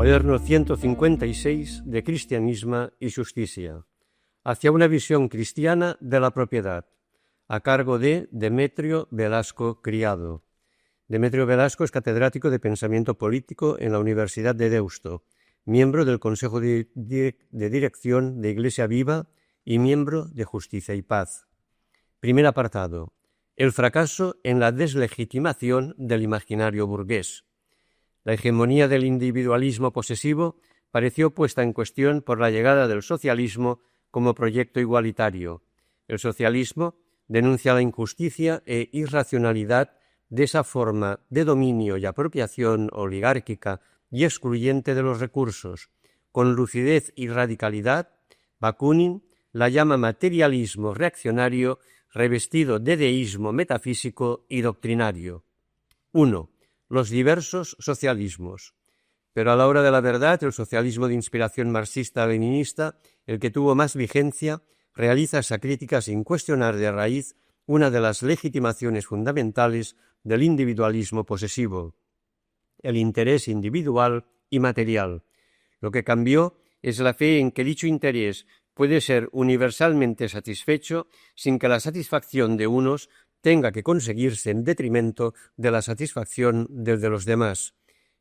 Cuaderno 156 de Cristianisme y Justicia, hacia una visión cristiana de la propiedad, a cargo de Demetrio Velasco Criado. Demetrio Velasco es catedrático de Pensamiento Político en la Universidad de Deusto, miembro del Consejo de Dirección de Iglesia Viva y miembro de Justicia y Paz. Primer apartado. El fracaso en la deslegitimación del imaginario burgués. La hegemonía del individualismo posesivo pareció puesta en cuestión por la llegada del socialismo como proyecto igualitario. El socialismo denuncia la injusticia e irracionalidad de esa forma de dominio y apropiación oligárquica y excluyente de los recursos. Con lucidez y radicalidad, Bakunin la llama materialismo reaccionario revestido de deísmo metafísico y doctrinario. 1. Los diversos socialismos. Pero a la hora de la verdad, el socialismo de inspiración marxista-leninista, el que tuvo más vigencia, realiza esa crítica sin cuestionar de raíz una de las legitimaciones fundamentales del individualismo posesivo, el interés individual y material. Lo que cambió es la fe en que dicho interés puede ser universalmente satisfecho sin que la satisfacción de unos tenga que conseguirse en detrimento de la satisfacción de los demás.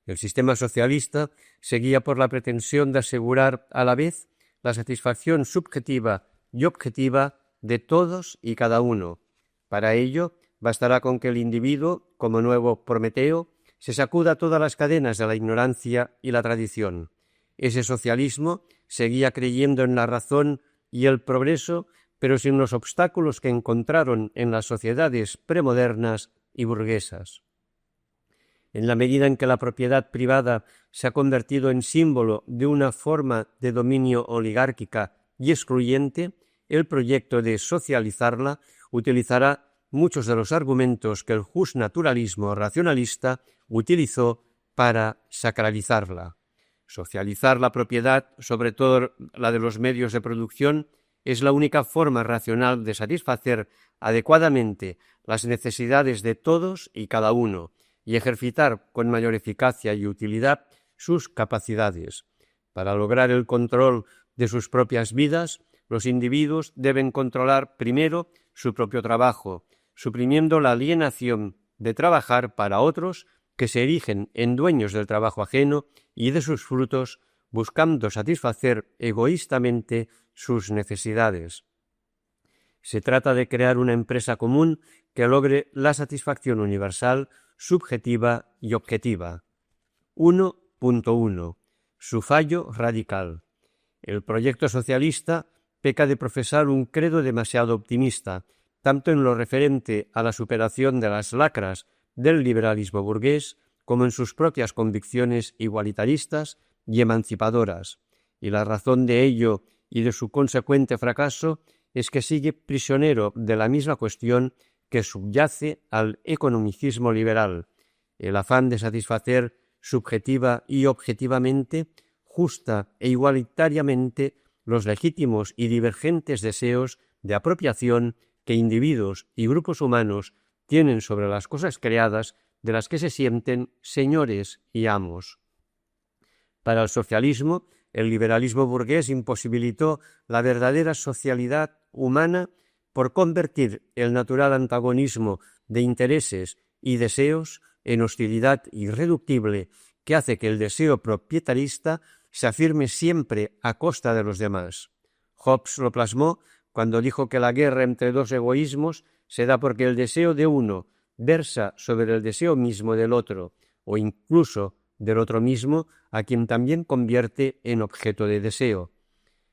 El sistema socialista seguía por la pretensión de asegurar a la vez la satisfacción subjetiva y objetiva de todos y cada uno. Para ello, bastará con que el individuo, como nuevo Prometeo, se sacuda todas las cadenas de la ignorancia y la tradición. Ese socialismo seguía creyendo en la razón y el progreso, pero sin los obstáculos que encontraron en las sociedades premodernas y burguesas. En la medida en que la propiedad privada se ha convertido en símbolo de una forma de dominio oligárquica y excluyente, el proyecto de socializarla utilizará muchos de los argumentos que el justnaturalismo racionalista utilizó para sacralizarla. Socializar la propiedad, sobre todo la de los medios de producción, es la única forma racional de satisfacer adecuadamente las necesidades de todos y cada uno y ejercitar con mayor eficacia y utilidad sus capacidades. Para lograr el control de sus propias vidas, los individuos deben controlar primero su propio trabajo, suprimiendo la alienación de trabajar para otros que se erigen en dueños del trabajo ajeno y de sus frutos, buscando satisfacer egoístamente sus necesidades. Se trata de crear una empresa común que logre la satisfacción universal, subjetiva y objetiva. 1.1. Su fallo radical. El proyecto socialista peca de profesar un credo demasiado optimista, tanto en lo referente a la superación de las lacras del liberalismo burgués como en sus propias convicciones igualitaristas y emancipadoras, y la razón de ello y de su consecuente fracaso es que sigue prisionero de la misma cuestión que subyace al economicismo liberal, el afán de satisfacer subjetiva y objetivamente, justa e igualitariamente los legítimos y divergentes deseos de apropiación que individuos y grupos humanos tienen sobre las cosas creadas de las que se sienten señores y amos. Para el socialismo, el liberalismo burgués imposibilitó la verdadera socialidad humana por convertir el natural antagonismo de intereses y deseos en hostilidad irreductible que hace que el deseo propietarista se afirme siempre a costa de los demás. Hobbes lo plasmó cuando dijo que la guerra entre dos egoísmos se da porque el deseo de uno versa sobre el deseo mismo del otro, o incluso del otro mismo, a quien también convierte en objeto de deseo.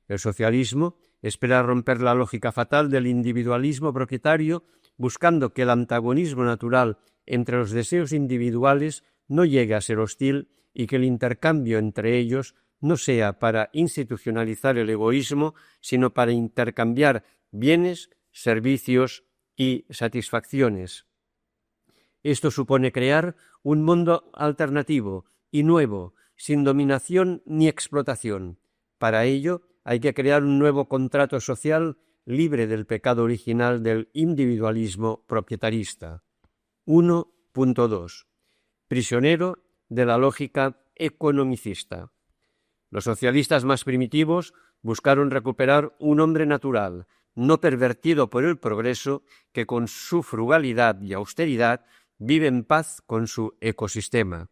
El socialismo espera romper la lógica fatal del individualismo propietario, buscando que el antagonismo natural entre los deseos individuales no llegue a ser hostil y que el intercambio entre ellos no sea para institucionalizar el egoísmo, sino para intercambiar bienes, servicios y satisfacciones. Esto supone crear un mundo alternativo y nuevo, sin dominación ni explotación. Para ello hay que crear un nuevo contrato social libre del pecado original del individualismo propietarista. 1.2. Prisionero de la lógica economicista. Los socialistas más primitivos buscaron recuperar un hombre natural, no pervertido por el progreso, que con su frugalidad y austeridad vive en paz con su ecosistema.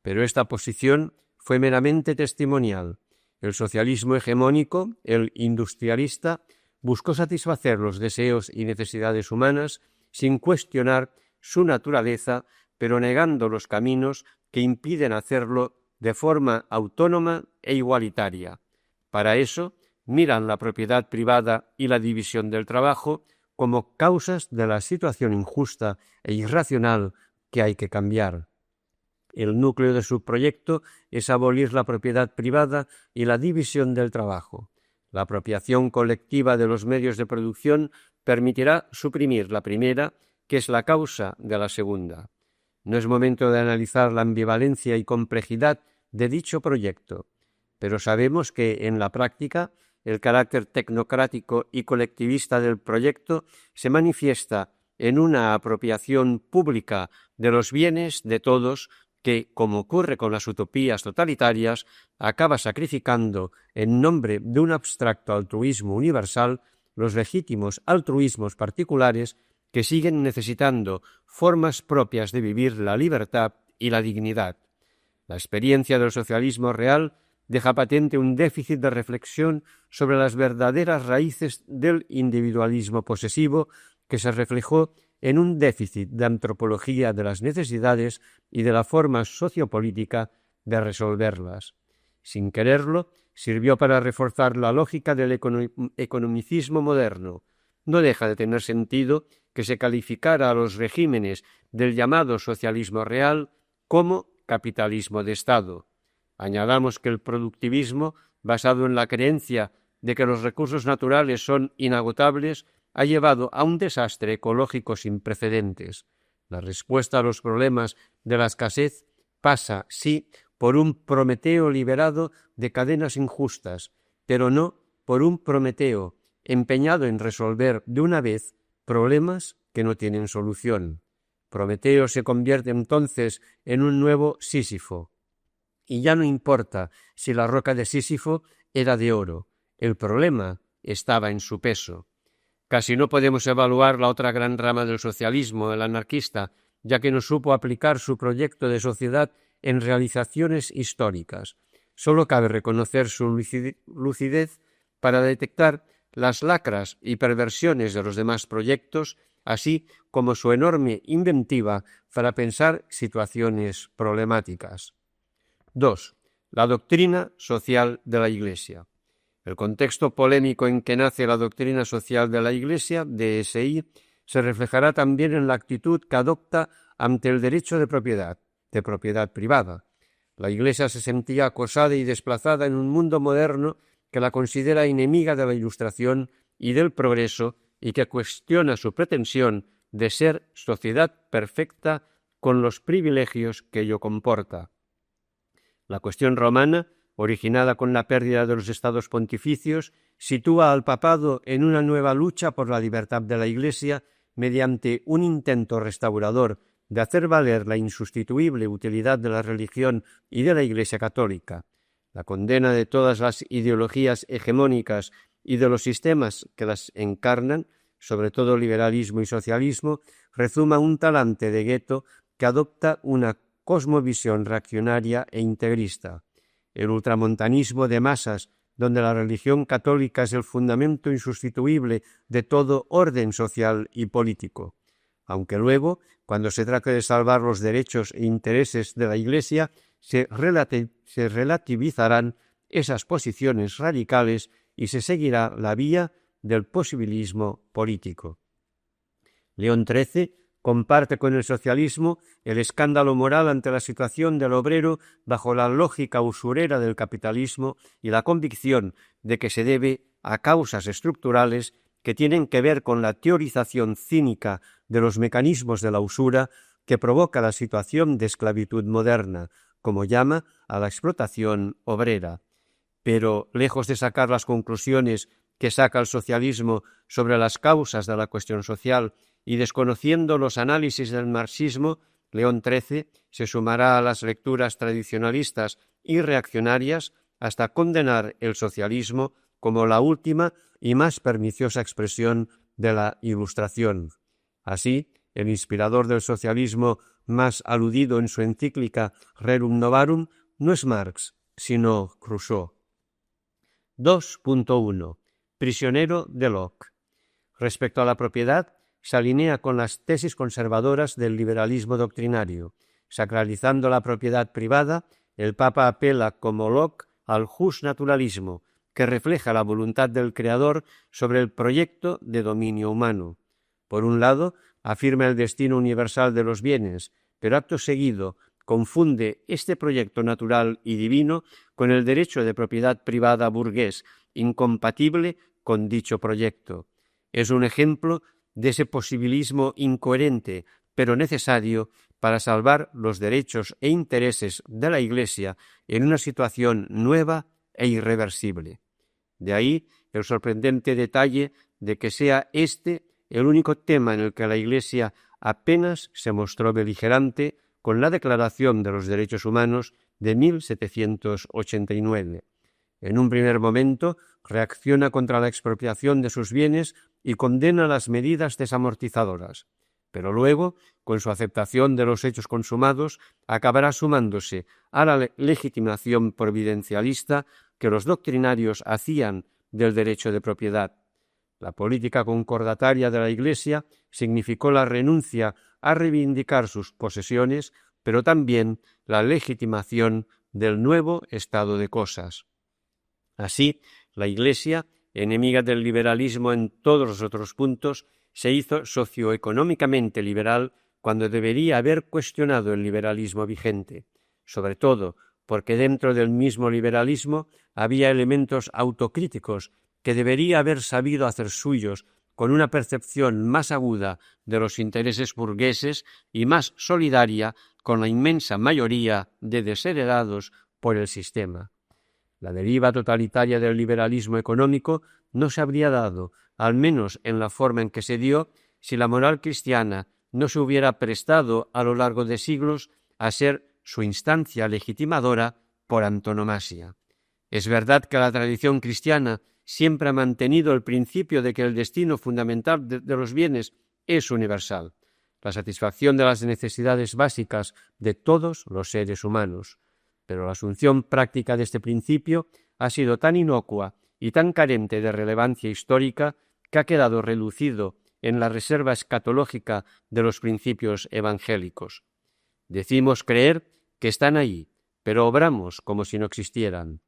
Pero esta posición fue meramente testimonial. El socialismo hegemónico, el industrialista, buscó satisfacer los deseos y necesidades humanas sin cuestionar su naturaleza, pero negando los caminos que impiden hacerlo de forma autónoma e igualitaria. Para eso, miran la propiedad privada y la división del trabajo como causas de la situación injusta e irracional que hay que cambiar. El núcleo de su proyecto es abolir la propiedad privada y la división del trabajo. La apropiación colectiva de los medios de producción permitirá suprimir la primera, que es la causa de la segunda. No es momento de analizar la ambivalencia y complejidad de dicho proyecto, pero sabemos que en la práctica el carácter tecnocrático y colectivista del proyecto se manifiesta en una apropiación pública de los bienes de todos que, como ocurre con las utopías totalitarias, acaba sacrificando en nombre de un abstracto altruismo universal los legítimos altruismos particulares que siguen necesitando formas propias de vivir la libertad y la dignidad. La experiencia del socialismo real deja patente un déficit de reflexión sobre las verdaderas raíces del individualismo posesivo que se reflejó en un déficit de antropología de las necesidades y de la forma sociopolítica de resolverlas. Sin quererlo, sirvió para reforzar la lógica del economicismo moderno. No deja de tener sentido que se calificara a los regímenes del llamado socialismo real como capitalismo de Estado. Añadamos que el productivismo, basado en la creencia de que los recursos naturales son inagotables, ha llevado a un desastre ecológico sin precedentes. La respuesta a los problemas de la escasez pasa, sí, por un Prometeo liberado de cadenas injustas, pero no por un Prometeo empeñado en resolver de una vez problemas que no tienen solución. Prometeo se convierte entonces en un nuevo Sísifo. Y ya no importa si la roca de Sísifo era de oro, el problema estaba en su peso. Casi no podemos evaluar la otra gran rama del socialismo, el anarquista, ya que no supo aplicar su proyecto de sociedad en realizaciones históricas. Solo cabe reconocer su lucidez para detectar las lacras y perversiones de los demás proyectos, así como su enorme inventiva para pensar situaciones problemáticas. 2. La doctrina social de la Iglesia. El contexto polémico en que nace la doctrina social de la Iglesia, DSI, se reflejará también en la actitud que adopta ante el derecho de propiedad privada. La Iglesia se sentía acosada y desplazada en un mundo moderno que la considera enemiga de la Ilustración y del progreso y que cuestiona su pretensión de ser sociedad perfecta con los privilegios que ello comporta. La cuestión romana, originada con la pérdida de los estados pontificios, sitúa al papado en una nueva lucha por la libertad de la Iglesia mediante un intento restaurador de hacer valer la insustituible utilidad de la religión y de la Iglesia católica. La condena de todas las ideologías hegemónicas y de los sistemas que las encarnan, sobre todo liberalismo y socialismo, rezuma un talante de Goethe que adopta una cosmovisión reaccionaria e integrista. El ultramontanismo de masas, donde la religión católica es el fundamento insustituible de todo orden social y político. Aunque luego, cuando se trate de salvar los derechos e intereses de la Iglesia, se relativizarán esas posiciones radicales y se seguirá la vía del posibilismo político. León XIII comparte con el socialismo el escándalo moral ante la situación del obrero bajo la lógica usurera del capitalismo y la convicción de que se debe a causas estructurales que tienen que ver con la teorización cínica de los mecanismos de la usura que provoca la situación de esclavitud moderna, como llama a la explotación obrera. Pero, lejos de sacar las conclusiones que saca el socialismo sobre las causas de la cuestión social y desconociendo los análisis del marxismo, León XIII se sumará a las lecturas tradicionalistas y reaccionarias hasta condenar el socialismo como la última y más perniciosa expresión de la Ilustración. Así, el inspirador del socialismo más aludido en su encíclica Rerum Novarum no es Marx, sino Rousseau. 2.1. Prisionero de Locke. Respecto a la propiedad, se alinea con las tesis conservadoras del liberalismo doctrinario. Sacralizando la propiedad privada, el Papa apela, como Locke, al justnaturalismo, que refleja la voluntad del Creador sobre el proyecto de dominio humano. Por un lado, afirma el destino universal de los bienes, pero acto seguido confunde este proyecto natural y divino con el derecho de propiedad privada burgués, incompatible con dicho proyecto. Es un ejemplo de ese posibilismo incoherente, pero necesario para salvar los derechos e intereses de la Iglesia en una situación nueva e irreversible. De ahí el sorprendente detalle de que sea este el único tema en el que la Iglesia apenas se mostró beligerante con la Declaración de los Derechos Humanos de 1789. En un primer momento reacciona contra la expropiación de sus bienes y condena las medidas desamortizadoras, pero luego, con su aceptación de los hechos consumados, acabará sumándose a la legitimación providencialista que los doctrinarios hacían del derecho de propiedad. La política concordataria de la Iglesia significó la renuncia a reivindicar sus posesiones, pero también la legitimación del nuevo estado de cosas. Así, la Iglesia, enemiga del liberalismo en todos los otros puntos, se hizo socioeconómicamente liberal cuando debería haber cuestionado el liberalismo vigente, sobre todo porque dentro del mismo liberalismo había elementos autocríticos que debería haber sabido hacer suyos con una percepción más aguda de los intereses burgueses y más solidaria con la inmensa mayoría de desheredados por el sistema. La deriva totalitaria del liberalismo económico no se habría dado, al menos en la forma en que se dio, si la moral cristiana no se hubiera prestado a lo largo de siglos a ser su instancia legitimadora por antonomasia. Es verdad que la tradición cristiana siempre ha mantenido el principio de que el destino fundamental de los bienes es universal, la satisfacción de las necesidades básicas de todos los seres humanos. Pero la asunción práctica de este principio ha sido tan inocua y tan carente de relevancia histórica que ha quedado reducido en la reserva escatológica de los principios evangélicos. Decimos creer que están ahí, pero obramos como si no existieran.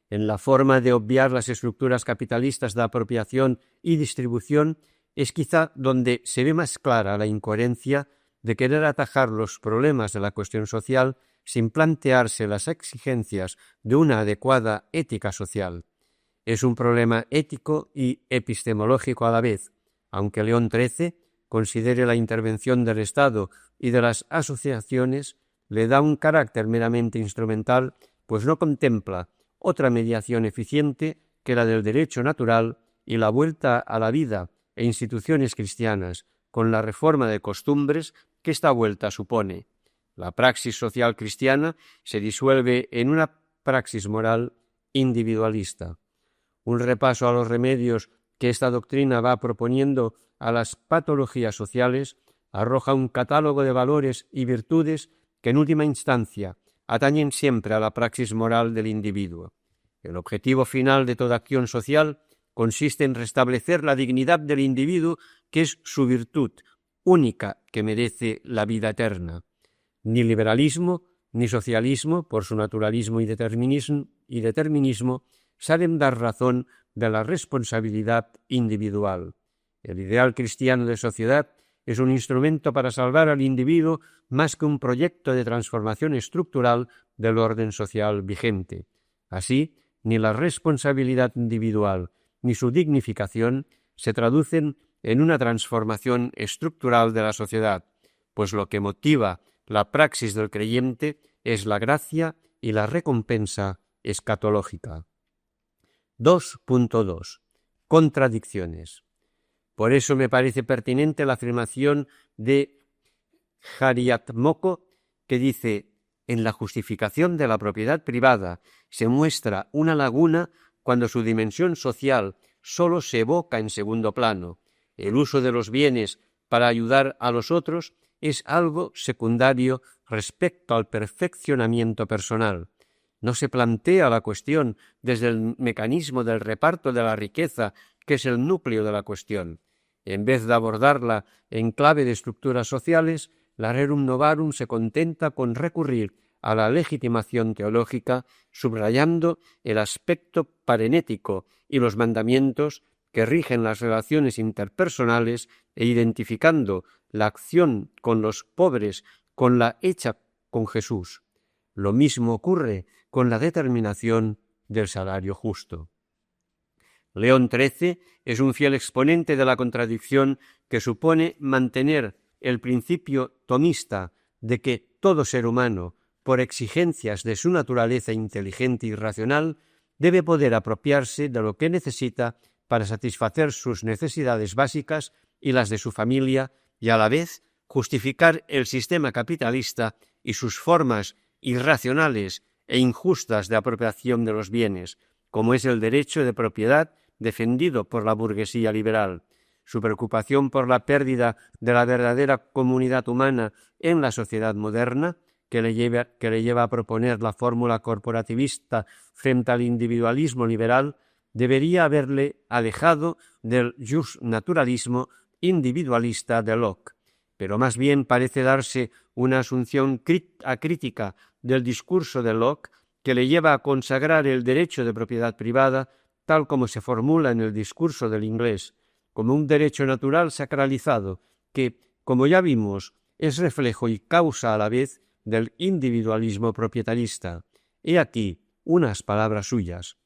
En la forma de obviar las estructuras capitalistas de apropiación y distribución es quizá donde se ve más clara la incoherencia de querer atajar los problemas de la cuestión social sin plantearse las exigencias de una adecuada ética social. Es un problema ético y epistemológico a la vez, aunque León XIII considere la intervención del Estado y de las asociaciones, le da un carácter meramente instrumental, pues no contempla otra mediación eficiente que la del derecho natural y la vuelta a la vida e instituciones cristianas, con la reforma de costumbres que esta vuelta supone. La praxis social cristiana se disuelve en una praxis moral individualista. Un repaso a los remedios que esta doctrina va proponiendo a las patologías sociales arroja un catálogo de valores y virtudes que en última instancia atañen siempre a la praxis moral del individuo. El objetivo final de toda acción social consiste en restablecer la dignidad del individuo, que es su virtud única que merece la vida eterna. Ni liberalismo ni socialismo, por su naturalismo y determinismo, saben dar razón de la responsabilidad individual. El ideal cristiano de sociedad es un instrumento para salvar al individuo más que un proyecto de transformación estructural del orden social vigente. Así, ni la responsabilidad individual ni su dignificación se traducen en una transformación estructural de la sociedad, pues lo que motiva la praxis del creyente es la gracia y la recompensa escatológica. 2.2. Contradicciones. Por eso me parece pertinente la afirmación de Hariatmoko, que dice: en la justificación de la propiedad privada se muestra una laguna cuando su dimensión social solo se evoca en segundo plano. El uso de los bienes para ayudar a los otros es algo secundario respecto al perfeccionamiento personal. No se plantea la cuestión desde el mecanismo del reparto de la riqueza, que es el núcleo de la cuestión. En vez de abordarla en clave de estructuras sociales, la Rerum Novarum se contenta con recurrir a la legitimación teológica, subrayando el aspecto parenético y los mandamientos que rigen las relaciones interpersonales e identificando la acción con los pobres con la hecha con Jesús. Lo mismo ocurre con la determinación del salario justo. León XIII es un fiel exponente de la contradicción que supone mantener el principio tomista de que todo ser humano, por exigencias de su naturaleza inteligente y racional, debe poder apropiarse de lo que necesita para satisfacer sus necesidades básicas y las de su familia, y a la vez justificar el sistema capitalista y sus formas irracionales e injustas de apropiación de los bienes, como es el derecho de propiedad defendido por la burguesía liberal. Su preocupación por la pérdida de la verdadera comunidad humana en la sociedad moderna, que le lleva a proponer la fórmula corporativista frente al individualismo liberal, debería haberle alejado del justnaturalismo individualista de Locke, pero más bien parece darse una asunción acrítica del discurso de Locke que le lleva a consagrar el derecho de propiedad privada, tal como se formula en el discurso del inglés, como un derecho natural sacralizado que, como ya vimos, es reflejo y causa a la vez del individualismo proprietarista. He aquí unas palabras suyas.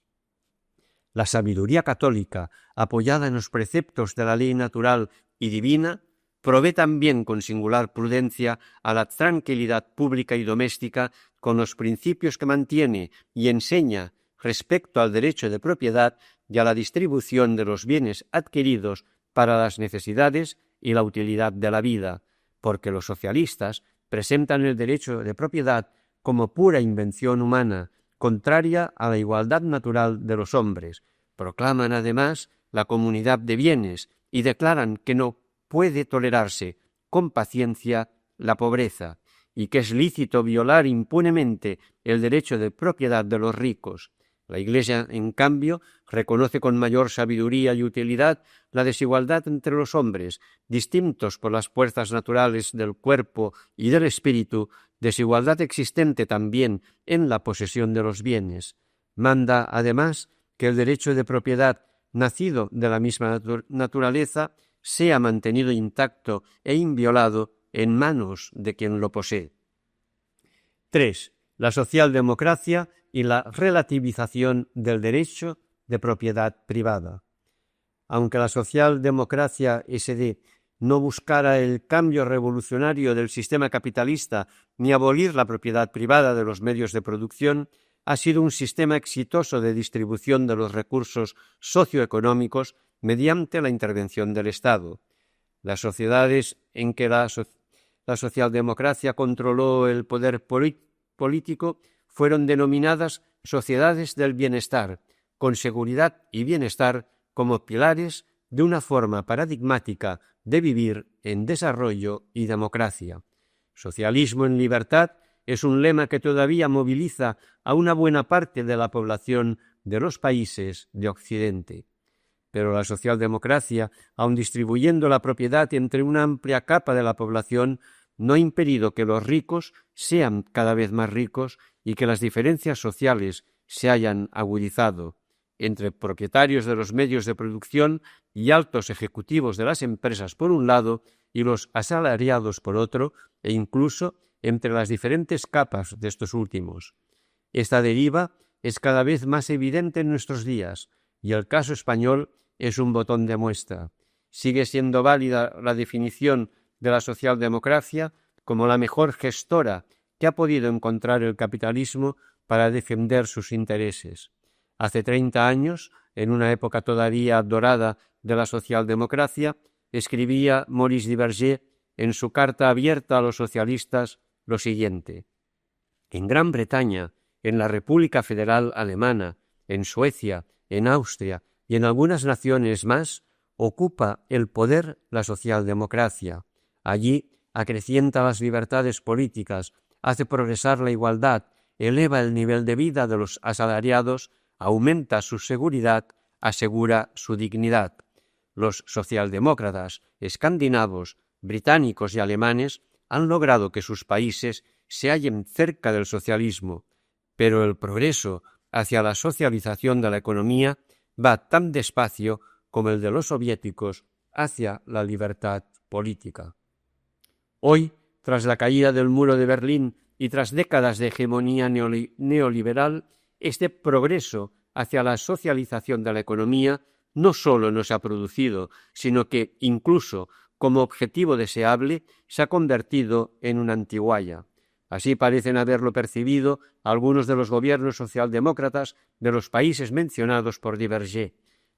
La sabiduría católica, apoyada en los preceptos de la ley natural y divina, provee también con singular prudencia a la tranquilidad pública y doméstica con los principios que mantiene y enseña respecto al derecho de propiedad y a la distribución de los bienes adquiridos para las necesidades y la utilidad de la vida, porque los socialistas presentan el derecho de propiedad como pura invención humana, contraria a la igualdad natural de los hombres. Proclaman además la comunidad de bienes y declaran que no puede tolerarse con paciencia la pobreza y que es lícito violar impunemente el derecho de propiedad de los ricos. La Iglesia, en cambio, reconoce con mayor sabiduría y utilidad la desigualdad entre los hombres, distintos por las fuerzas naturales del cuerpo y del espíritu, desigualdad existente también en la posesión de los bienes. Manda, además, que el derecho de propiedad, nacido de la misma naturaleza, sea mantenido intacto e inviolado en manos de quien lo posee. 3. La socialdemocracia y la relativización del derecho de propiedad privada. Aunque la socialdemocracia SD no buscara el cambio revolucionario del sistema capitalista ni abolir la propiedad privada de los medios de producción, ha sido un sistema exitoso de distribución de los recursos socioeconómicos mediante la intervención del Estado. Las sociedades en que la socialdemocracia controló el poder político fueron denominadas sociedades del bienestar, con seguridad y bienestar como pilares de una forma paradigmática de vivir en desarrollo y democracia. Socialismo en libertad es un lema que todavía moviliza a una buena parte de la población de los países de Occidente. Pero la socialdemocracia, aun distribuyendo la propiedad entre una amplia capa de la población, no ha impedido que los ricos sean cada vez más ricos y que las diferencias sociales se hayan agudizado entre propietarios de los medios de producción y altos ejecutivos de las empresas por un lado y los asalariados por otro, e incluso entre las diferentes capas de estos últimos. Esta deriva es cada vez más evidente en nuestros días, y el caso español es un botón de muestra. Sigue siendo válida la definición de la socialdemocracia como la mejor gestora que ha podido encontrar el capitalismo para defender sus intereses. Hace 30 años, en una época todavía dorada de la socialdemocracia, escribía Maurice Duverger en su carta abierta a los socialistas lo siguiente: En Gran Bretaña, en la República Federal Alemana, en Suecia, en Austria y en algunas naciones más, ocupa el poder la socialdemocracia. Allí acrecienta las libertades políticas, hace progresar la igualdad, eleva el nivel de vida de los asalariados, aumenta su seguridad, asegura su dignidad. Los socialdemócratas escandinavos, británicos y alemanes han logrado que sus países se hallen cerca del socialismo, pero el progreso hacia la socialización de la economía va tan despacio como el de los soviéticos hacia la libertad política. Hoy, tras la caída del muro de Berlín y tras décadas de hegemonía neoliberal, este progreso hacia la socialización de la economía no solo no se ha producido, sino que, incluso como objetivo deseable, se ha convertido en una antigualla. Así parecen haberlo percibido algunos de los gobiernos socialdemócratas de los países mencionados por Duverger.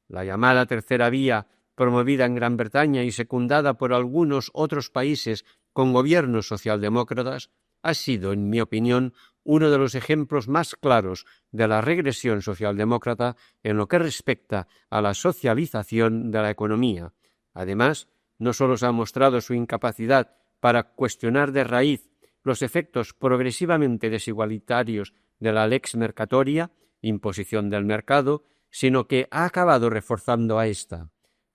La llamada tercera vía, promovida en Gran Bretaña y secundada por algunos otros países con gobiernos socialdemócratas, ha sido, en mi opinión, uno de los ejemplos más claros de la regresión socialdemócrata en lo que respecta a la socialización de la economía. Además, no solo se ha mostrado su incapacidad para cuestionar de raíz los efectos progresivamente desigualitarios de la lex mercatoria, imposición del mercado, sino que ha acabado reforzando a ésta.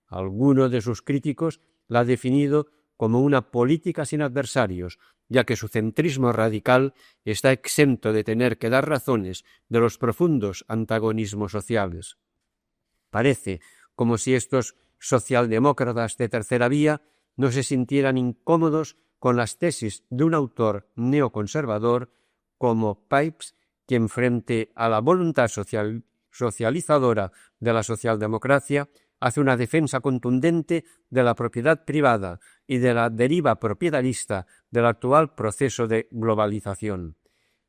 Alguno de sus críticos la ha definido como una política sin adversarios, ya que su centrismo radical está exento de tener que dar razones de los profundos antagonismos sociales. Parece como si estos socialdemócratas de tercera vía no se sintieran incómodos con las tesis de un autor neoconservador como Pipes, quien frente a la voluntad socializadora de la socialdemocracia hace una defensa contundente de la propiedad privada y de la deriva propietarista del actual proceso de globalización.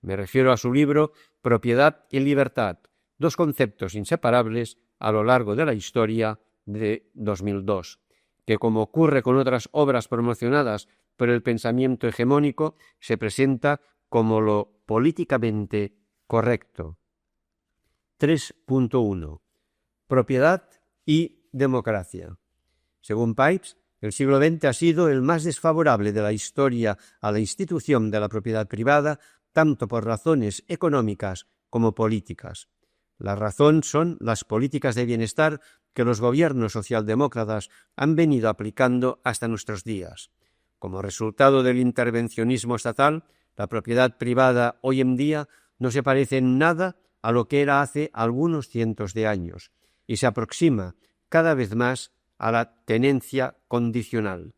Me refiero a su libro Propiedad y Libertad, dos conceptos inseparables a lo largo de la historia, de 2002, que, como ocurre con otras obras promocionadas por el pensamiento hegemónico, se presenta como lo políticamente correcto. 3.1. Propiedad y democracia. Según Pipes, el siglo XX ha sido el más desfavorable de la historia a la institución de la propiedad privada, tanto por razones económicas como políticas. La razón son las políticas de bienestar que los gobiernos socialdemócratas han venido aplicando hasta nuestros días. Como resultado del intervencionismo estatal, la propiedad privada hoy en día no se parece en nada a lo que era hace algunos cientos de años y se aproxima cada vez más a la tenencia condicional.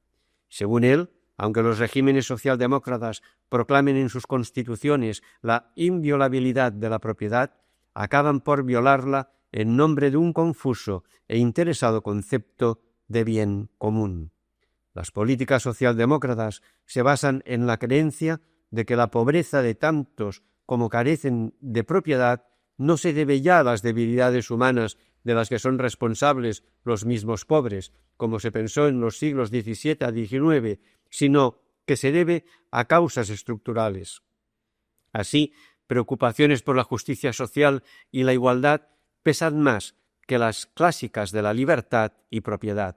Según él, aunque los regímenes socialdemócratas proclamen en sus constituciones la inviolabilidad de la propiedad, acaban por violarla en nombre de un confuso e interesado concepto de bien común. Las políticas socialdemócratas se basan en la creencia de que la pobreza de tantos como carecen de propiedad no se debe ya a las debilidades humanas de las que son responsables los mismos pobres, como se pensó en los siglos XVII a XIX, sino que se debe a causas estructurales. Así, preocupaciones por la justicia social y la igualdad pesan más que las clásicas de la libertad y propiedad,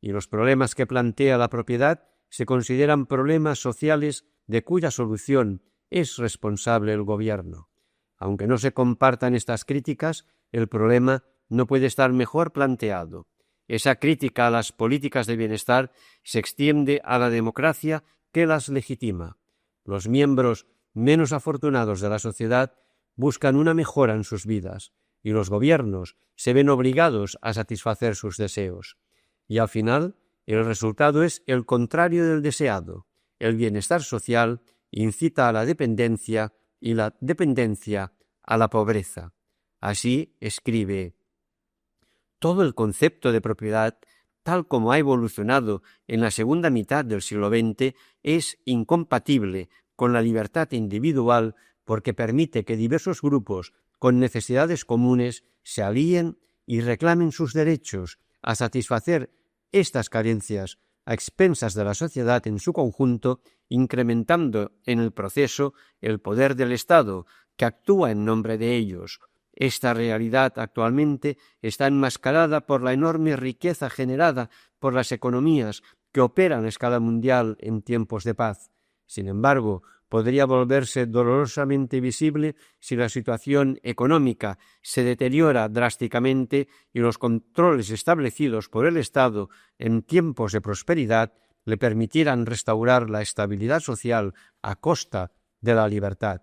y los problemas que plantea la propiedad se consideran problemas sociales de cuya solución es responsable el gobierno. Aunque no se compartan estas críticas, el problema no puede estar mejor planteado. Esa crítica a las políticas de bienestar se extiende a la democracia que las legitima. Los miembros menos afortunados de la sociedad buscan una mejora en sus vidas y los gobiernos se ven obligados a satisfacer sus deseos. Y al final, el resultado es el contrario del deseado. El bienestar social incita a la dependencia y la dependencia a la pobreza. Así escribe: todo el concepto de propiedad, tal como ha evolucionado en la segunda mitad del siglo XX, es incompatible con la libertad individual porque permite que diversos grupos con necesidades comunes se alíen y reclamen sus derechos a satisfacer estas carencias, a expensas de la sociedad en su conjunto, incrementando en el proceso el poder del Estado, que actúa en nombre de ellos. Esta realidad actualmente está enmascarada por la enorme riqueza generada por las economías que operan a escala mundial en tiempos de paz. Sin embargo, podría volverse dolorosamente visible si la situación económica se deteriora drásticamente y los controles establecidos por el Estado en tiempos de prosperidad le permitieran restaurar la estabilidad social a costa de la libertad.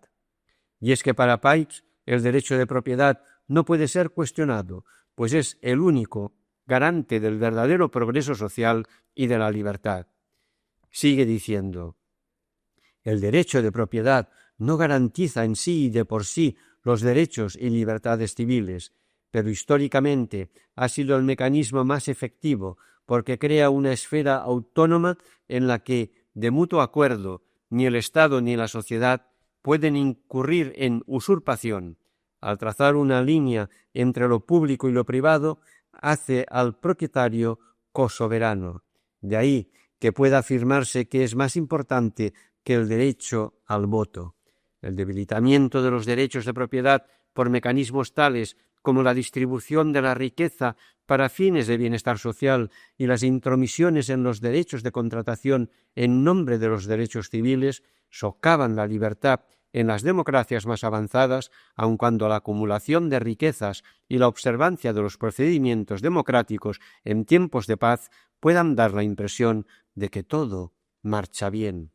Y es que para Paix el derecho de propiedad no puede ser cuestionado, pues es el único garante del verdadero progreso social y de la libertad. Sigue diciendo: el derecho de propiedad no garantiza en sí y de por sí los derechos y libertades civiles, pero históricamente ha sido el mecanismo más efectivo porque crea una esfera autónoma en la que, de mutuo acuerdo, ni el Estado ni la sociedad pueden incurrir en usurpación. Al trazar una línea entre lo público y lo privado, hace al propietario cosoberano. De ahí que pueda afirmarse que es más importante que el derecho al voto. El debilitamiento de los derechos de propiedad por mecanismos tales como la distribución de la riqueza para fines de bienestar social y las intromisiones en los derechos de contratación en nombre de los derechos civiles socavan la libertad en las democracias más avanzadas, aun cuando la acumulación de riquezas y la observancia de los procedimientos democráticos en tiempos de paz puedan dar la impresión de que todo marcha bien.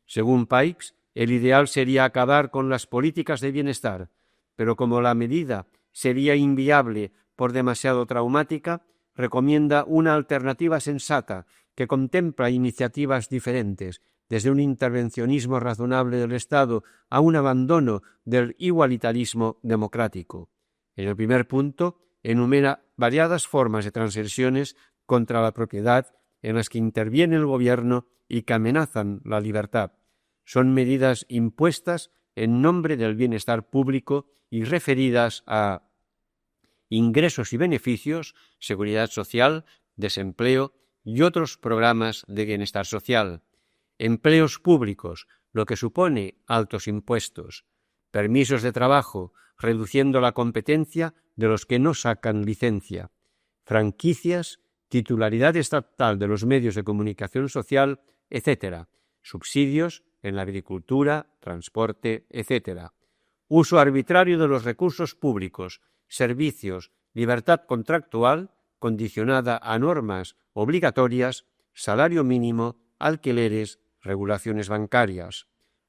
Según Paix, el ideal sería acabar con las políticas de bienestar, pero como la medida sería inviable por demasiado traumática, recomienda una alternativa sensata que contempla iniciativas diferentes, desde un intervencionismo razonable del Estado a un abandono del igualitarismo democrático. En el primer punto, enumera variadas formas de transgresiones contra la propiedad en las que interviene el gobierno y que amenazan la libertad. Son medidas impuestas en nombre del bienestar público y referidas a ingresos y beneficios, seguridad social, desempleo y otros programas de bienestar social. Empleos públicos, lo que supone altos impuestos. Permisos de trabajo, reduciendo la competencia de los que no sacan licencia. Franquicias, titularidad estatal de los medios de comunicación social, etc. Subsidios en la agricultura, transporte, etc. Uso arbitrario de los recursos públicos, servicios, libertad contractual, condicionada a normas obligatorias, salario mínimo, alquileres, regulaciones bancarias.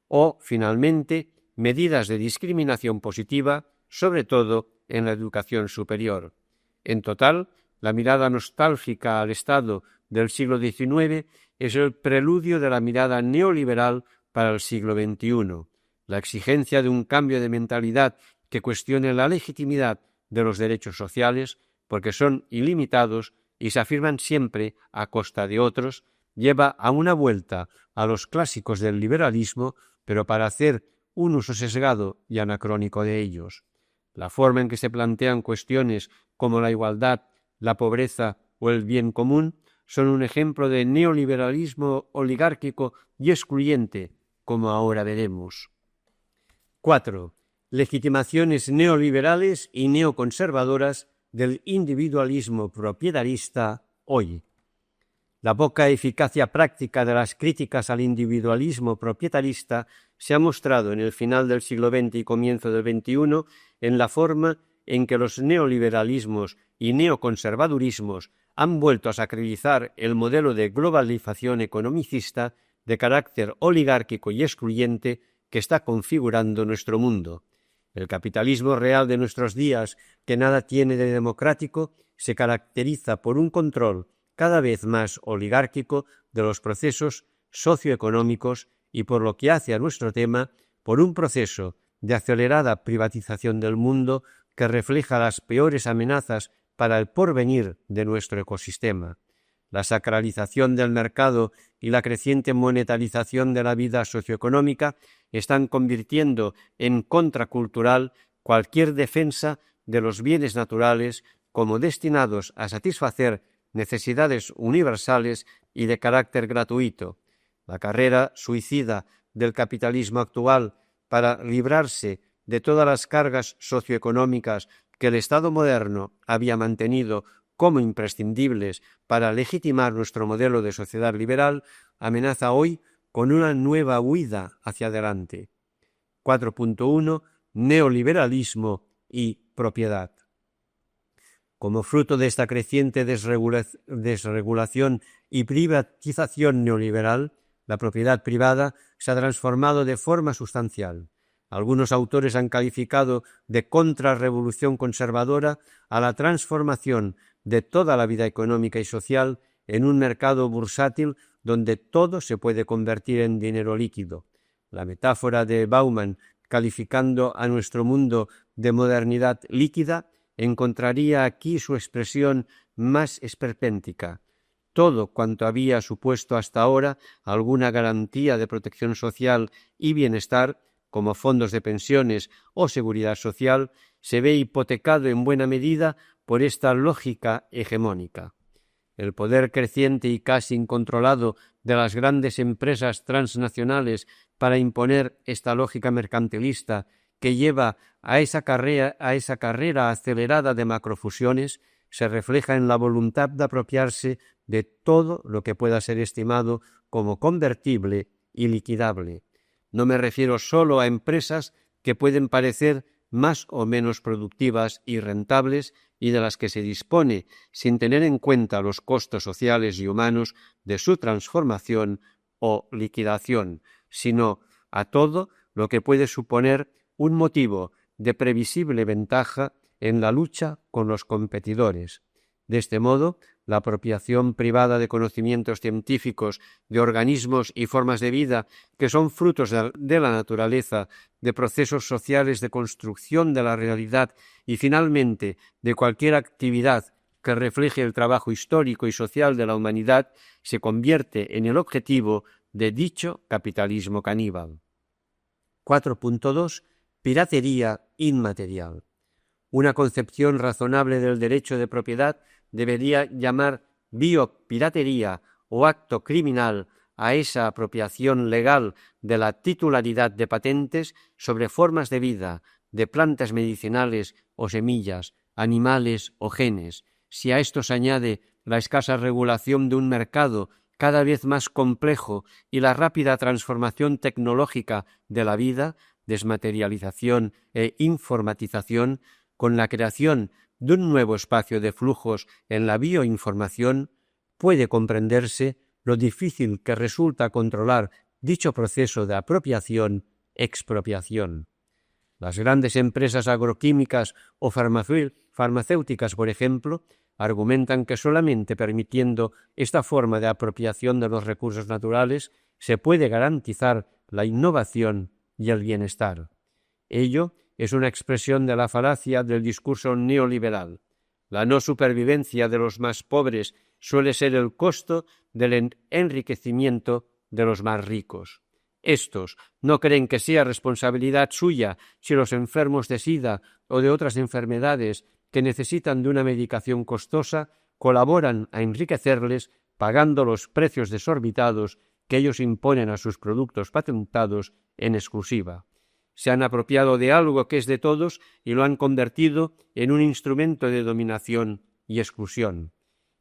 O, finalmente, medidas de discriminación positiva, sobre todo en la educación superior. En total, la mirada nostálgica al Estado del siglo XIX es el preludio de la mirada neoliberal para el siglo XXI. La exigencia de un cambio de mentalidad que cuestione la legitimidad de los derechos sociales, porque son ilimitados y se afirman siempre a costa de otros, lleva a una vuelta a los clásicos del liberalismo, pero para hacer un uso sesgado y anacrónico de ellos. La forma en que se plantean cuestiones como la igualdad, la pobreza o el bien común son un ejemplo de neoliberalismo oligárquico y excluyente, como ahora veremos. 4. Legitimaciones neoliberales y neoconservadoras del individualismo propietarista hoy. La poca eficacia práctica de las críticas al individualismo propietarista se ha mostrado en el final del siglo XX y comienzo del XXI en la forma en que los neoliberalismos y neoconservadurismos han vuelto a sacralizar el modelo de globalización economicista de carácter oligárquico y excluyente que está configurando nuestro mundo. El capitalismo real de nuestros días, que nada tiene de democrático, se caracteriza por un control cada vez más oligárquico de los procesos socioeconómicos y, por lo que hace a nuestro tema, por un proceso de acelerada privatización del mundo que refleja las peores amenazas para el porvenir de nuestro ecosistema. La sacralización del mercado y la creciente monetarización de la vida socioeconómica están convirtiendo en contracultural cualquier defensa de los bienes naturales como destinados a satisfacer necesidades universales y de carácter gratuito. La carrera suicida del capitalismo actual para librarse de todas las cargas socioeconómicas que el Estado moderno había mantenido como imprescindibles para legitimar nuestro modelo de sociedad liberal, amenaza hoy con una nueva huida hacia adelante. 4.1. Neoliberalismo y propiedad. Como fruto de esta creciente desregulación y privatización neoliberal, la propiedad privada se ha transformado de forma sustancial. Algunos autores han calificado de contrarrevolución conservadora a la transformación de toda la vida económica y social en un mercado bursátil donde todo se puede convertir en dinero líquido. La metáfora de Bauman, calificando a nuestro mundo de modernidad líquida, encontraría aquí su expresión más esperpéntica. Todo cuanto había supuesto hasta ahora alguna garantía de protección social y bienestar, como fondos de pensiones o seguridad social, se ve hipotecado en buena medida por esta lógica hegemónica. El poder creciente y casi incontrolado de las grandes empresas transnacionales para imponer esta lógica mercantilista que lleva a esa carrera acelerada de macrofusiones se refleja en la voluntad de apropiarse de todo lo que pueda ser estimado como convertible y liquidable. No me refiero solo a empresas que pueden parecer más o menos productivas y rentables y de las que se dispone sin tener en cuenta los costos sociales y humanos de su transformación o liquidación, sino a todo lo que puede suponer un motivo de previsible ventaja en la lucha con los competidores. De este modo, la apropiación privada de conocimientos científicos, de organismos y formas de vida que son frutos de la naturaleza, de procesos sociales de construcción de la realidad y, finalmente, de cualquier actividad que refleje el trabajo histórico y social de la humanidad, se convierte en el objetivo de dicho capitalismo caníbal. 4.2. Piratería inmaterial. Una concepción razonable del derecho de propiedad debería llamar biopiratería o acto criminal a esa apropiación legal de la titularidad de patentes sobre formas de vida, de plantas medicinales o semillas, animales o genes. Si a esto se añade la escasa regulación de un mercado cada vez más complejo y la rápida transformación tecnológica de la vida, desmaterialización e informatización, con la creación de un nuevo espacio de flujos en la bioinformación, puede comprenderse lo difícil que resulta controlar dicho proceso de apropiación-expropiación. Las grandes empresas agroquímicas o farmacéuticas, por ejemplo, argumentan que solamente permitiendo esta forma de apropiación de los recursos naturales se puede garantizar la innovación y el bienestar. Ello es una expresión de la falacia del discurso neoliberal. La no supervivencia de los más pobres suele ser el costo del enriquecimiento de los más ricos. Estos no creen que sea responsabilidad suya si los enfermos de SIDA o de otras enfermedades que necesitan de una medicación costosa colaboran a enriquecerles pagando los precios desorbitados que ellos imponen a sus productos patentados en exclusiva. Se han apropiado de algo que es de todos y lo han convertido en un instrumento de dominación y exclusión.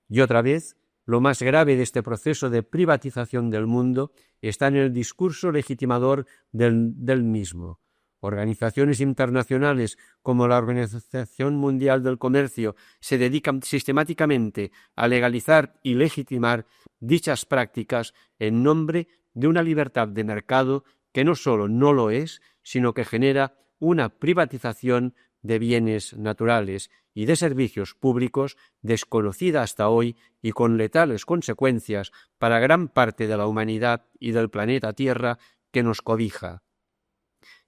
Y otra vez, lo más grave de este proceso de privatización del mundo está en el discurso legitimador del mismo. Organizaciones internacionales como la Organización Mundial del Comercio se dedican sistemáticamente a legalizar y legitimar dichas prácticas en nombre de una libertad de mercado que no solo no lo es, sino que genera una privatización de bienes naturales y de servicios públicos desconocida hasta hoy y con letales consecuencias para gran parte de la humanidad y del planeta Tierra que nos cobija.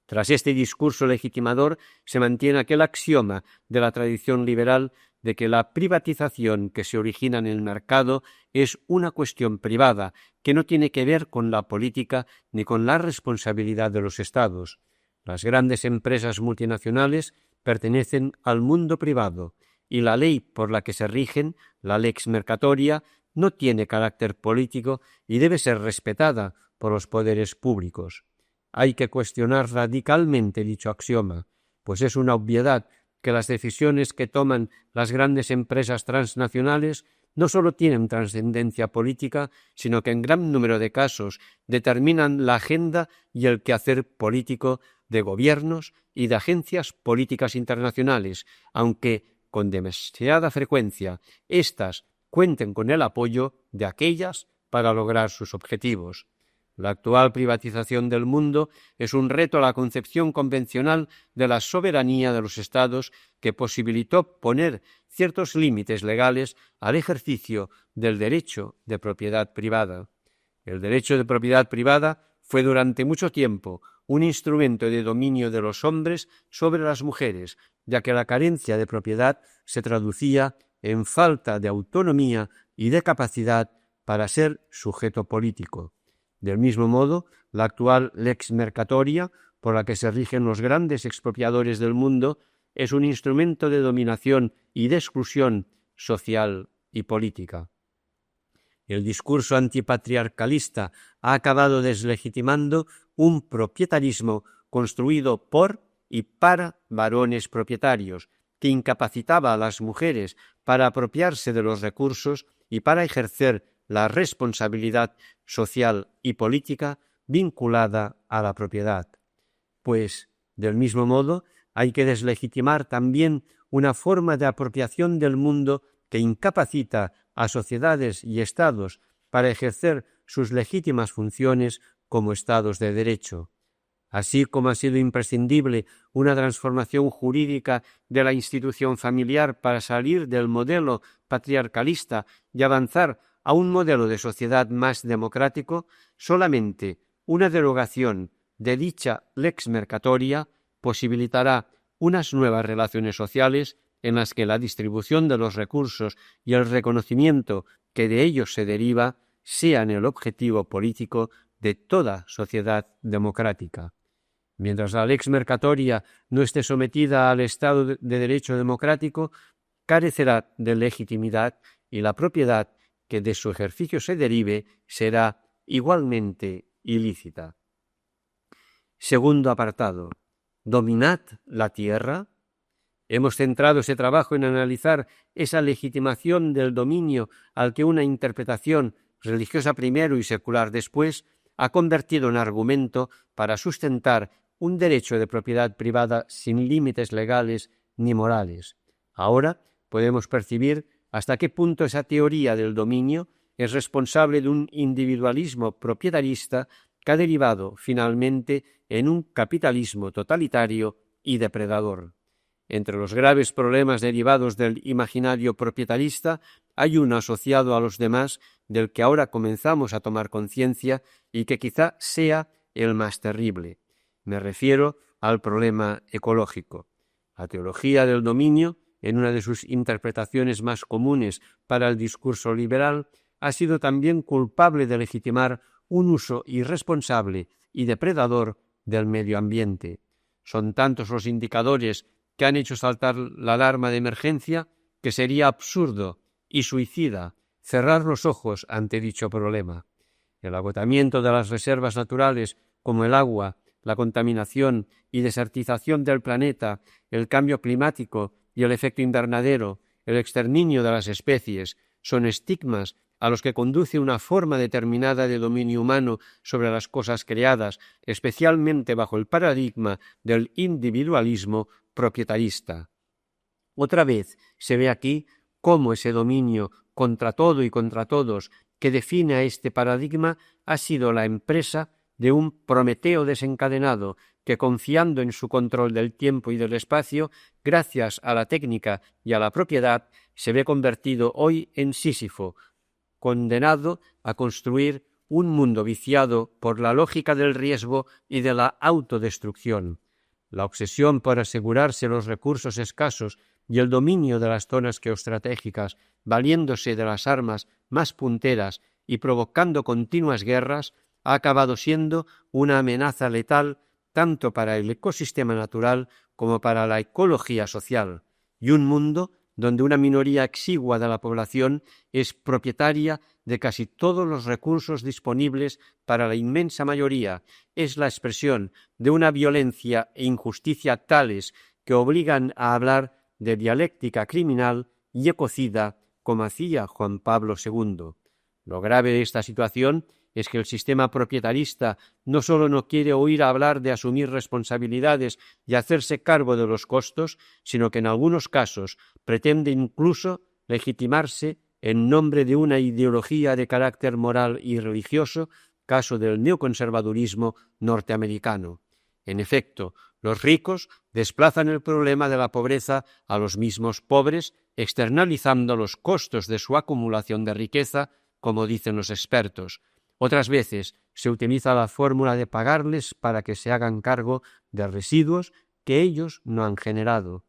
Tras este discurso legitimador se mantiene aquel axioma de la tradición liberal de que la privatización que se origina en el mercado es una cuestión privada que no tiene que ver con la política ni con la responsabilidad de los Estados. Las grandes empresas multinacionales pertenecen al mundo privado y la ley por la que se rigen, la lex mercatoria, no tiene carácter político y debe ser respetada por los poderes públicos. Hay que cuestionar radicalmente dicho axioma, pues es una obviedad que las decisiones que toman las grandes empresas transnacionales no solo tienen trascendencia política, sino que en gran número de casos determinan la agenda y el quehacer político de gobiernos y de agencias políticas internacionales, aunque con demasiada frecuencia éstas cuenten con el apoyo de aquellas para lograr sus objetivos. La actual privatización del mundo es un reto a la concepción convencional de la soberanía de los Estados que posibilitó poner ciertos límites legales al ejercicio del derecho de propiedad privada. El derecho de propiedad privada fue durante mucho tiempo un instrumento de dominio de los hombres sobre las mujeres, ya que la carencia de propiedad se traducía en falta de autonomía y de capacidad para ser sujeto político. Del mismo modo, la actual lex mercatoria, por la que se rigen los grandes expropiadores del mundo, es un instrumento de dominación y de exclusión social y política. El discurso antipatriarcalista ha acabado deslegitimando un propietarismo construido por y para varones propietarios, que incapacitaba a las mujeres para apropiarse de los recursos y para ejercer la responsabilidad social y política vinculada a la propiedad. Pues, del mismo modo, hay que deslegitimar también una forma de apropiación del mundo que incapacita a sociedades y estados para ejercer sus legítimas funciones como estados de derecho. Así como ha sido imprescindible una transformación jurídica de la institución familiar para salir del modelo patriarcalista y avanzar a un modelo de sociedad más democrático, solamente una derogación de dicha lex mercatoria posibilitará unas nuevas relaciones sociales en las que la distribución de los recursos y el reconocimiento que de ellos se deriva sean el objetivo político de toda sociedad democrática. Mientras la lex mercatoria no esté sometida al Estado de Derecho democrático, carecerá de legitimidad y la propiedad que de su ejercicio se derive será igualmente ilícita. Segundo apartado. ¿Dominad la tierra? Hemos centrado ese trabajo en analizar esa legitimación del dominio al que una interpretación religiosa primero y secular después ha convertido en argumento para sustentar un derecho de propiedad privada sin límites legales ni morales. Ahora podemos percibir hasta qué punto esa teoría del dominio es responsable de un individualismo propietarista que ha derivado finalmente en un capitalismo totalitario y depredador. Entre los graves problemas derivados del imaginario propietarista hay uno asociado a los demás del que ahora comenzamos a tomar conciencia y que quizá sea el más terrible. Me refiero al problema ecológico. La teología del dominio, en una de sus interpretaciones más comunes para el discurso liberal, ha sido también culpable de legitimar un uso irresponsable y depredador del medio ambiente. Son tantos los indicadores que han hecho saltar la alarma de emergencia que sería absurdo y suicida cerrar los ojos ante dicho problema. El agotamiento de las reservas naturales como el agua, la contaminación y desertización del planeta, el cambio climático y el efecto invernadero, el exterminio de las especies, son estigmas a los que conduce una forma determinada de dominio humano sobre las cosas creadas, especialmente bajo el paradigma del individualismo propietarista. Otra vez se ve aquí cómo ese dominio contra todo y contra todos que define a este paradigma ha sido la empresa de un Prometeo desencadenado que, confiando en su control del tiempo y del espacio, gracias a la técnica y a la propiedad, se ve convertido hoy en Sísifo, condenado a construir un mundo viciado por la lógica del riesgo y de la autodestrucción. La obsesión por asegurarse los recursos escasos y el dominio de las zonas geoestratégicas, valiéndose de las armas más punteras y provocando continuas guerras, ha acabado siendo una amenaza letal tanto para el ecosistema natural como para la ecología social, y un mundo donde una minoría exigua de la población es propietaria de casi todos los recursos disponibles para la inmensa mayoría, es la expresión de una violencia e injusticia tales que obligan a hablar de dialéctica criminal y ecocida, como hacía Juan Pablo II. Lo grave de esta situación es que el sistema propietarista no solo no quiere oír hablar de asumir responsabilidades y hacerse cargo de los costos, sino que en algunos casos pretende incluso legitimarse en nombre de una ideología de carácter moral y religioso, caso del neoconservadurismo norteamericano. En efecto, los ricos desplazan el problema de la pobreza a los mismos pobres, externalizando los costos de su acumulación de riqueza, como dicen los expertos. Otras veces se utiliza la fórmula de pagarles para que se hagan cargo de residuos que ellos no han generado.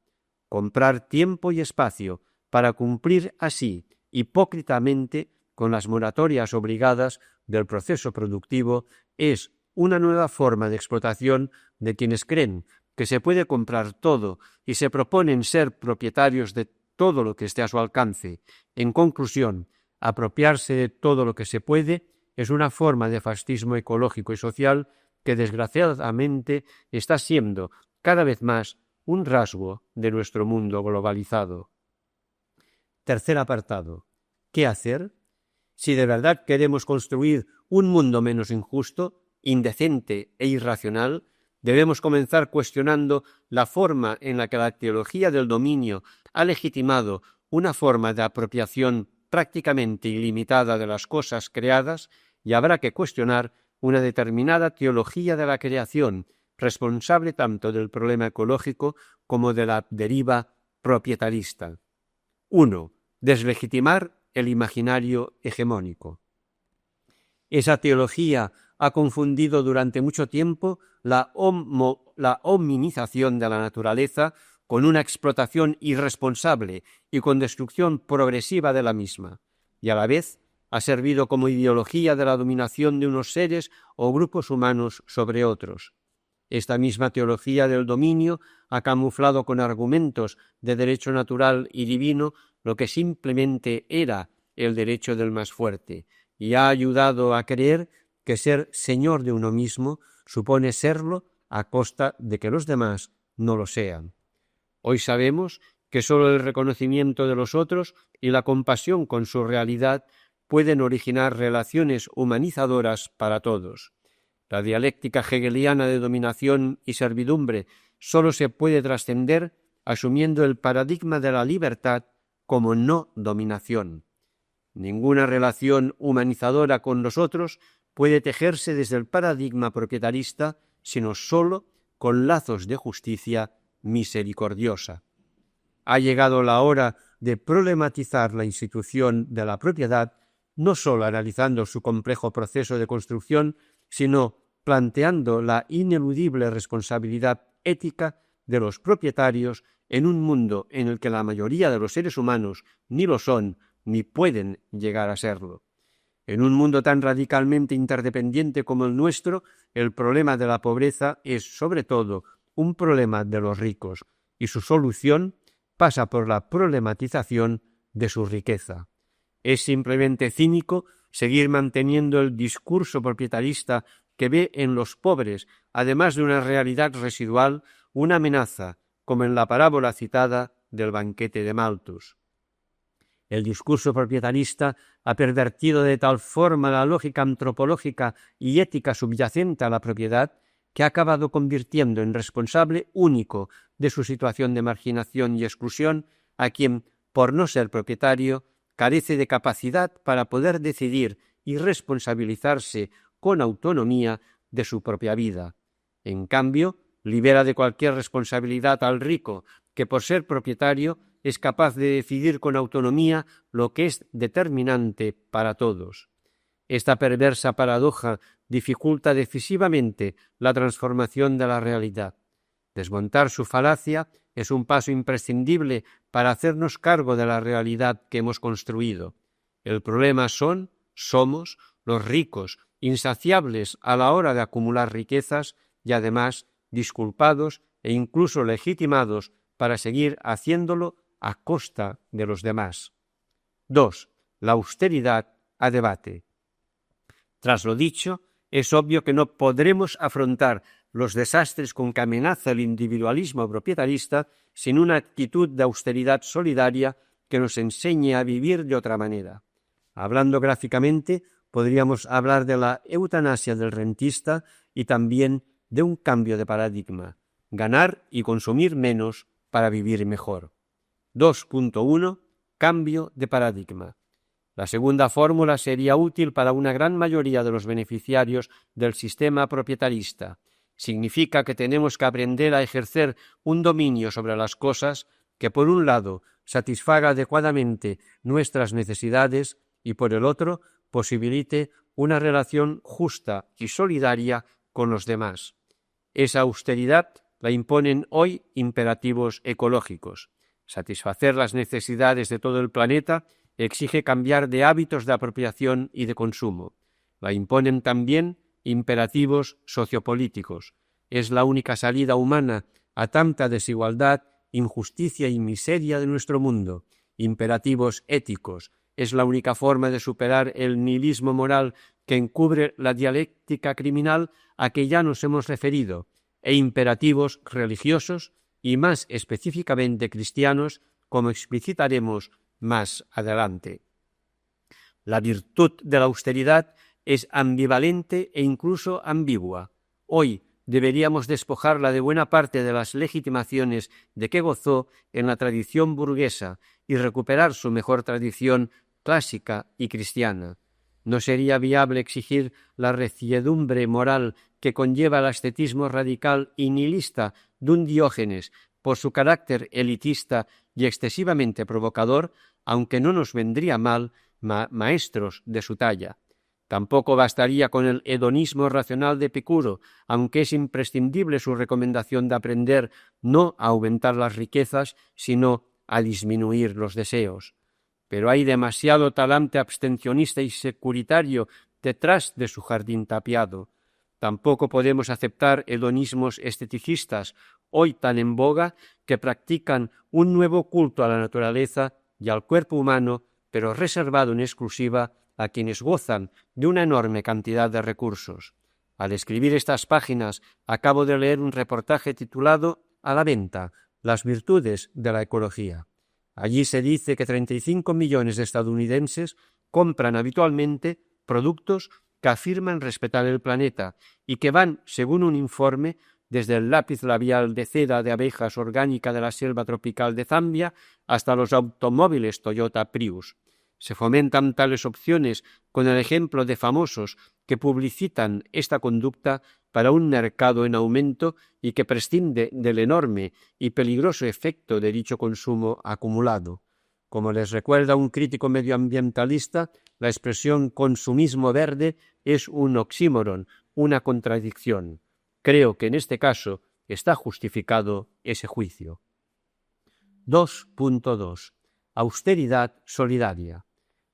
Comprar tiempo y espacio para cumplir así hipócritamente con las moratorias obligadas del proceso productivo es una nueva forma de explotación de quienes creen que se puede comprar todo y se proponen ser propietarios de todo lo que esté a su alcance. En conclusión, apropiarse de todo lo que se puede es una forma de fascismo ecológico y social que desgraciadamente está siendo cada vez más un rasgo de nuestro mundo globalizado. Tercer apartado. ¿Qué hacer? Si de verdad queremos construir un mundo menos injusto, indecente e irracional, debemos comenzar cuestionando la forma en la que la teología del dominio ha legitimado una forma de apropiación prácticamente ilimitada de las cosas creadas, y habrá que cuestionar una determinada teología de la creación, responsable tanto del problema ecológico como de la deriva propietarista. 1. Deslegitimar el imaginario hegemónico. Esa teología ha confundido durante mucho tiempo la hominización de la naturaleza con una explotación irresponsable y con destrucción progresiva de la misma, y a la vez ha servido como ideología de la dominación de unos seres o grupos humanos sobre otros. Esta misma teología del dominio ha camuflado con argumentos de derecho natural y divino lo que simplemente era el derecho del más fuerte, y ha ayudado a creer que ser señor de uno mismo supone serlo a costa de que los demás no lo sean. Hoy sabemos que sólo el reconocimiento de los otros y la compasión con su realidad pueden originar relaciones humanizadoras para todos. La dialéctica hegeliana de dominación y servidumbre sólo se puede trascender asumiendo el paradigma de la libertad como no dominación. Ninguna relación humanizadora con los otros puede tejerse desde el paradigma propietarista, sino sólo con lazos de justicia misericordiosa. Ha llegado la hora de problematizar la institución de la propiedad, no sólo analizando su complejo proceso de construcción, sino planteando la ineludible responsabilidad ética de los propietarios en un mundo en el que la mayoría de los seres humanos ni lo son ni pueden llegar a serlo. En un mundo tan radicalmente interdependiente como el nuestro, el problema de la pobreza es, sobre todo, un problema de los ricos, y su solución pasa por la problematización de su riqueza. Es simplemente cínico seguir manteniendo el discurso propietarista que ve en los pobres, además de una realidad residual, una amenaza, como en la parábola citada del banquete de Malthus. El discurso propietarista ha pervertido de tal forma la lógica antropológica y ética subyacente a la propiedad que ha acabado convirtiendo en responsable único de su situación de marginación y exclusión a quien, por no ser propietario, carece de capacidad para poder decidir y responsabilizarse con autonomía de su propia vida. En cambio, libera de cualquier responsabilidad al rico, que por ser propietario es capaz de decidir con autonomía lo que es determinante para todos. Esta perversa paradoja dificulta decisivamente la transformación de la realidad. Desmontar su falacia es un paso imprescindible para hacernos cargo de la realidad que hemos construido. El problema somos los ricos, insaciables a la hora de acumular riquezas y además disculpados e incluso legitimados para seguir haciéndolo a costa de los demás. 2. La austeridad a debate. Tras lo dicho, es obvio que no podremos afrontar los desastres con que amenaza el individualismo propietarista sin una actitud de austeridad solidaria que nos enseñe a vivir de otra manera. Hablando gráficamente, podríamos hablar de la eutanasia del rentista y también de un cambio de paradigma: ganar y consumir menos para vivir mejor. 2.1. Cambio de paradigma. La segunda fórmula sería útil para una gran mayoría de los beneficiarios del sistema propietarista. Significa que tenemos que aprender a ejercer un dominio sobre las cosas que, por un lado, satisfaga adecuadamente nuestras necesidades y, por el otro, posibilite una relación justa y solidaria con los demás. Esa austeridad la imponen hoy imperativos ecológicos. Satisfacer las necesidades de todo el planeta exige cambiar de hábitos de apropiación y de consumo. La imponen también imperativos sociopolíticos. Es la única salida humana a tanta desigualdad, injusticia y miseria de nuestro mundo. Imperativos éticos. Es la única forma de superar el nihilismo moral que encubre la dialéctica criminal a que ya nos hemos referido, e imperativos religiosos y más específicamente cristianos, como explicitaremos más adelante. La virtud de la austeridad es ambivalente e incluso ambigua. Hoy deberíamos despojarla de buena parte de las legitimaciones de que gozó en la tradición burguesa y recuperar su mejor tradición clásica y cristiana. ¿No sería viable exigir la reciedumbre moral que conlleva el ascetismo radical y nihilista de un Diógenes por su carácter elitista y excesivamente provocador, aunque no nos vendría mal maestros de su talla? Tampoco bastaría con el hedonismo racional de Epicuro, aunque es imprescindible su recomendación de aprender no a aumentar las riquezas, sino a disminuir los deseos. Pero hay demasiado talante abstencionista y securitario detrás de su jardín tapiado. Tampoco podemos aceptar hedonismos esteticistas, hoy tan en boga, que practican un nuevo culto a la naturaleza y al cuerpo humano, pero reservado en exclusiva a quienes gozan de una enorme cantidad de recursos. Al escribir estas páginas acabo de leer un reportaje titulado «A la venta, las virtudes de la ecología». Allí se dice que 35 millones de estadounidenses compran habitualmente productos que afirman respetar el planeta y que van, según un informe, desde el lápiz labial de seda de abejas orgánica de la selva tropical de Zambia hasta los automóviles Toyota Prius. Se fomentan tales opciones con el ejemplo de famosos que publicitan esta conducta para un mercado en aumento y que prescinde del enorme y peligroso efecto de dicho consumo acumulado. Como les recuerda un crítico medioambientalista, la expresión consumismo verde es un oxímoron, una contradicción. Creo que en este caso está justificado ese juicio. 2.2. Austeridad solidaria.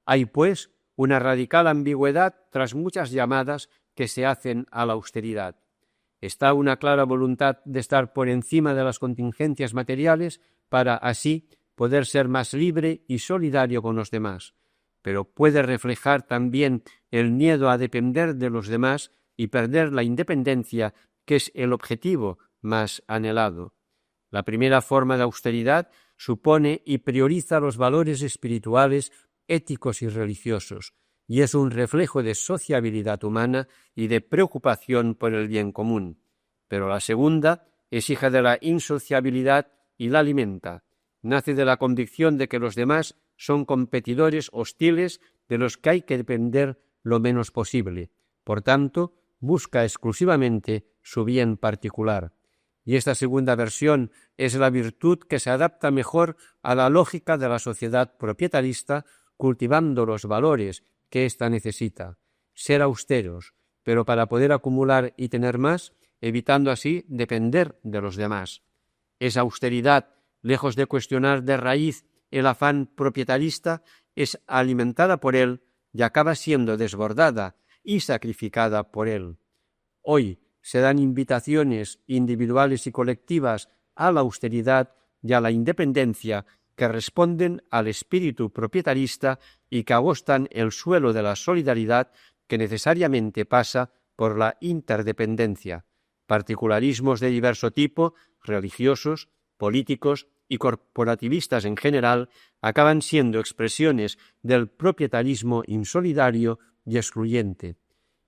Hay, pues, una radical ambigüedad tras muchas llamadas que se hacen a la austeridad. Está una clara voluntad de estar por encima de las contingencias materiales para, así, poder ser más libre y solidario con los demás, pero puede reflejar también el miedo a depender de los demás y perder la independencia, que es el objetivo más anhelado. La primera forma de austeridad supone y prioriza los valores espirituales, éticos y religiosos, y es un reflejo de sociabilidad humana y de preocupación por el bien común. Pero la segunda es hija de la insociabilidad y la alimenta. Nace de la convicción de que los demás son competidores hostiles de los que hay que depender lo menos posible. Por tanto, busca exclusivamente su bien particular. Y esta segunda versión es la virtud que se adapta mejor a la lógica de la sociedad propietarista, cultivando los valores que ésta necesita. Ser austeros, pero para poder acumular y tener más, evitando así depender de los demás. Esa austeridad, lejos de cuestionar de raíz el afán propietarista, es alimentada por él y acaba siendo desbordada y sacrificada por él. Hoy se dan invitaciones individuales y colectivas a la austeridad y a la independencia que responden al espíritu propietarista y que agostan el suelo de la solidaridad que necesariamente pasa por la interdependencia. Particularismos de diverso tipo, religiosos, políticos y corporativistas en general, acaban siendo expresiones del propietarismo insolidario y excluyente.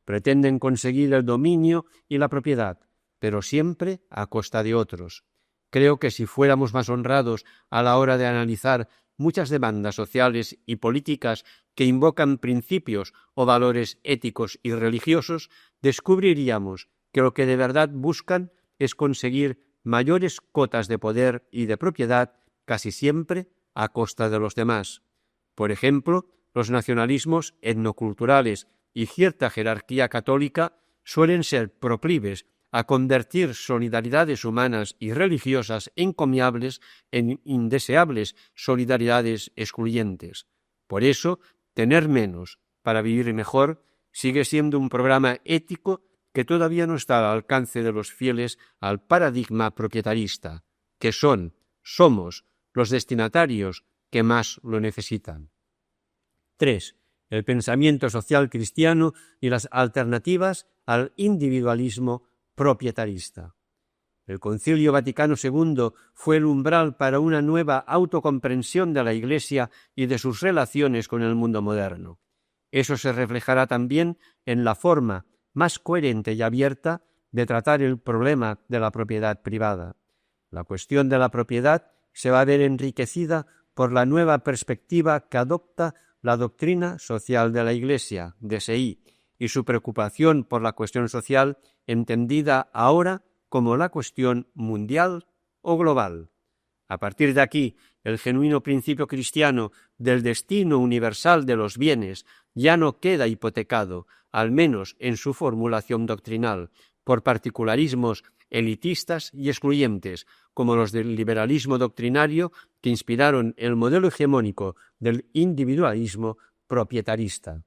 Pretenden conseguir el dominio y la propiedad, pero siempre a costa de otros. Creo que si fuéramos más honrados a la hora de analizar muchas demandas sociales y políticas que invocan principios o valores éticos y religiosos, descubriríamos que lo que de verdad buscan es conseguir mayores cotas de poder y de propiedad, casi siempre a costa de los demás. Por ejemplo, los nacionalismos etnoculturales y cierta jerarquía católica suelen ser proclives a convertir solidaridades humanas y religiosas encomiables en indeseables solidaridades excluyentes. Por eso, tener menos para vivir mejor sigue siendo un programa ético que todavía no está al alcance de los fieles al paradigma propietarista, que somos los destinatarios que más lo necesitan. 3. El pensamiento social cristiano y las alternativas al individualismo propietarista. El Concilio Vaticano II fue el umbral para una nueva autocomprensión de la Iglesia y de sus relaciones con el mundo moderno. Eso se reflejará también en la forma más coherente y abierta de tratar el problema de la propiedad privada. La cuestión de la propiedad se va a ver enriquecida por la nueva perspectiva que adopta la doctrina social de la Iglesia, DSI, y su preocupación por la cuestión social entendida ahora como la cuestión mundial o global. A partir de aquí, el genuino principio cristiano del destino universal de los bienes ya no queda hipotecado, al menos en su formulación doctrinal, por particularismos elitistas y excluyentes, como los del liberalismo doctrinario que inspiraron el modelo hegemónico del individualismo propietarista.